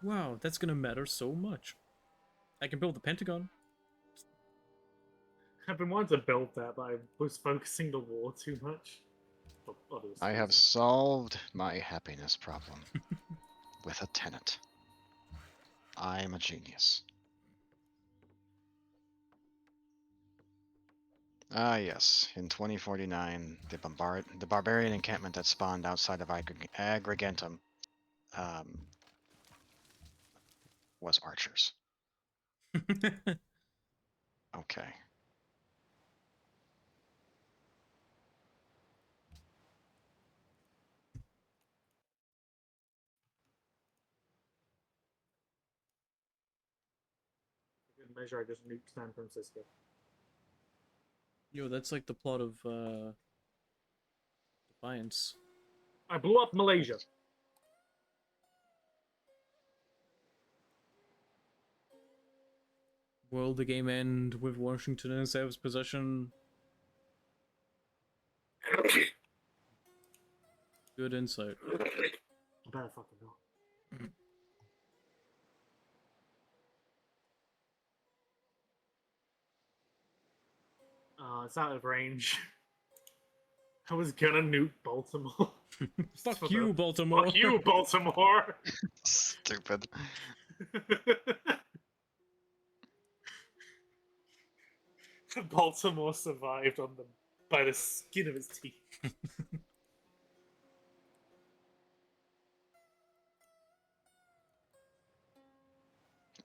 Wow, that's gonna matter so much. I can build the Pentagon. I've been wanting to build that, but I was focusing the war too much. I have solved my happiness problem with a tenant. I'm a genius. Ah, yes. In 2049, the barbarian encampment that spawned outside of Agrigentum was archers. Okay. Good measure, I just nuked San Francisco. Yo, that's like the plot of Defiance. I blew up Malaysia. Will the game end with Washington in Sev's possession? Good insight. I better fucking go. It's out of range. I was gonna nuke Baltimore. Fuck For you, the- Baltimore. Fuck you, Baltimore. Stupid. Baltimore survived on the by the skin of his teeth.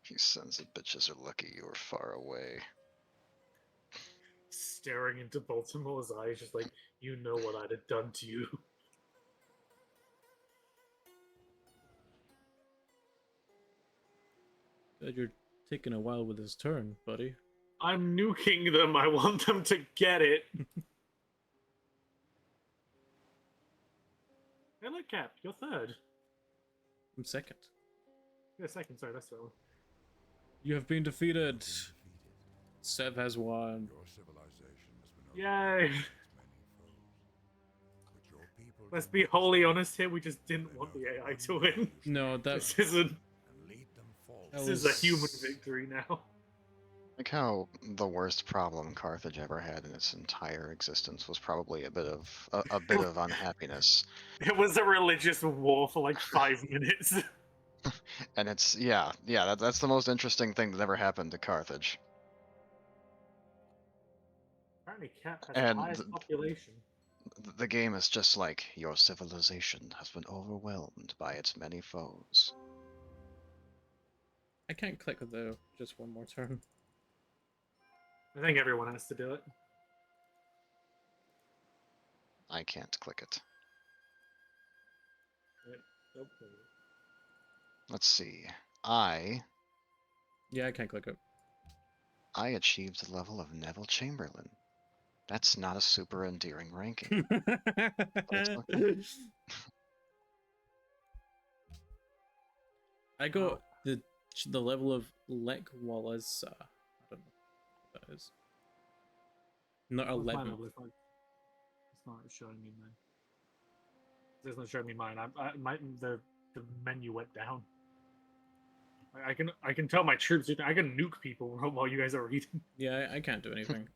You sons of bitches are lucky you were far away. Staring into Baltimore's eyes, just like, you know what I'd have done to you. You're taking a while with this turn, buddy. I'm nuking them. I want them to get it. Hey, look, Cap, you're third. I'm second. Yeah, second. Sorry, that's the one. You have been defeated. Sev has won. Your civilization has been Yay! overrun by its many foes. But your people Let's do be not wholly surrender. honest here. We just didn't want the AI to win. No, that This isn't. And lead them forward. That This is a was- human victory now. Like how the worst problem Carthage ever had in its entire existence was probably a bit of a bit of unhappiness, It was a religious war for like 5 minutes. and it's that's the most interesting thing that ever happened to Carthage. Apparently, Cap has And the highest the- population. The game is just like your civilization has been overwhelmed by its many foes. I can't click though. Just one more turn. I think everyone has to do it. I can't click it. Nope. Let's see. I Yeah, I can't click it. achieved the level of Neville Chamberlain. That's not a super endearing ranking. I got the level of Lek Wallace. I don't know what that is. Not What's mine 11. look like? It's not showing me mine. It's not showing me mine. The menu went down. I can tell my troops. I can nuke people while you guys are reading. Yeah, I can't do anything.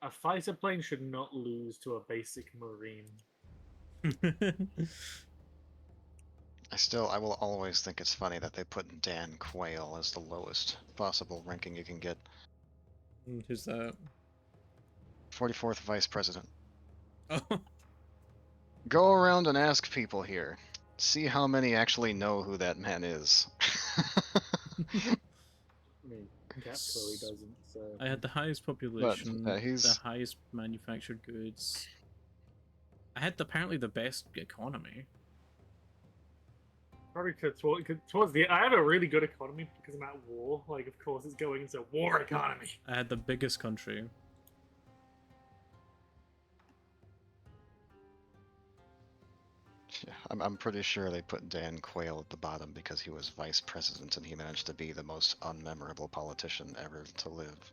A fighter plane should not lose to a basic marine. I will always think it's funny that they put Dan Quayle as the lowest possible ranking you can get. Who's that? 44th Vice President. Oh, Go around and ask people here. See how many actually know who that man is. I mean, Cap clearly doesn't. So I had the highest population, he's- the highest manufactured goods. I had apparently the best economy. probably towards the. I have a really good economy because I'm at war. Like, of course, it's going into war economy. I had the biggest country. Yeah, I'm pretty sure they put Dan Quayle at the bottom because he was vice president and he managed to be the most unmemorable politician ever to live.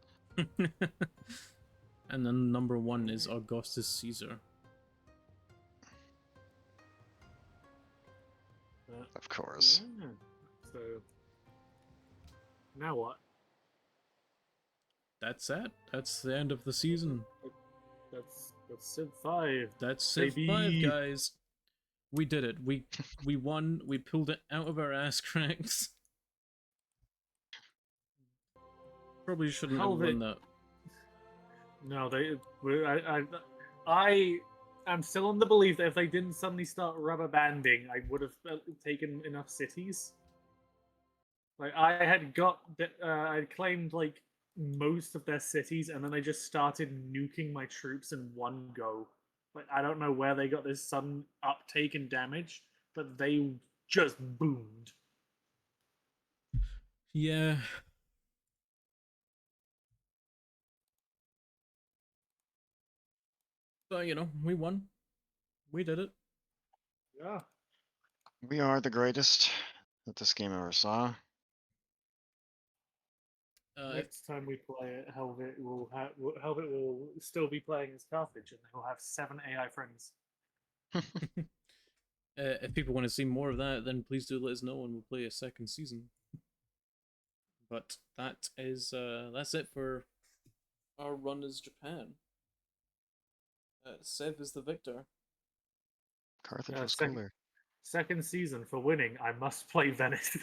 And then number 1 is Augustus Caesar. Of course. Yeah. So now what? That's it. That's the end of the season. That's Civ 5. That's Civ 5, Baby. guys. We did it. We won. We pulled it out of our ass cracks. Probably shouldn't have Helvet. won that. No, I am still on the belief that if they didn't suddenly start rubber banding, I would have taken enough cities. Like I had claimed like most of their cities, and then I just started nuking my troops in one go. Like I don't know where they got this sudden uptake in damage, but they just boomed. Yeah. But, we won. We did it. Yeah. We are the greatest that this game ever saw. Next time we play it, Helvet will still be playing as Carthage, and he'll have 7 AI friends. If people want to see more of that, then please do let us know and we'll play a second season. But that's it for our run is Japan. Sev is the victor. Carthage Yeah, was cooler. second season for winning. I must play Venice.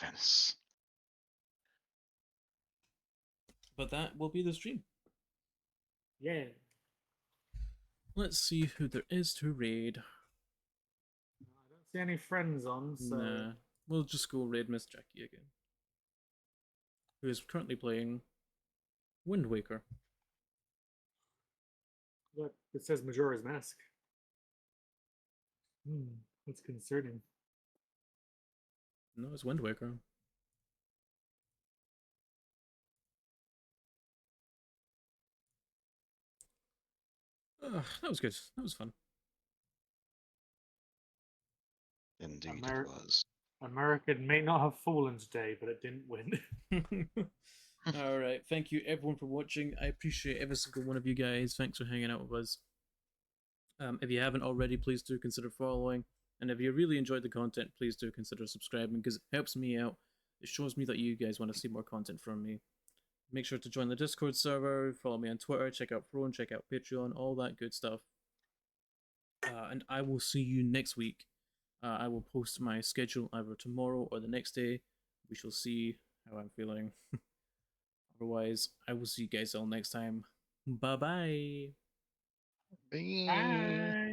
Venice. But that will be the stream. Yeah. Let's see who there is to raid. I don't see any friends on, so Nah, we'll just go raid Miss Jackie again, who is currently playing Wind Waker. look, it says Majora's Mask. That's concerning. No, it's Wind Waker. That was good. That was fun. Indeed Ameri- it was. American may not have fallen today, but it didn't win. All right. Thank you everyone for watching. I appreciate every single one of you guys. Thanks for hanging out with us. If you haven't already, please do consider following. And if you really enjoyed the content, please do consider subscribing because it helps me out. It shows me that you guys want to see more content from me. Make sure to join the Discord server, follow me on Twitter, check out Throne, check out Patreon, all that good stuff. And I will see you next week. I will post my schedule either tomorrow or the next day. We shall see how I'm feeling. Otherwise, I will see you guys all next time. Bye-bye. Bye. Bye.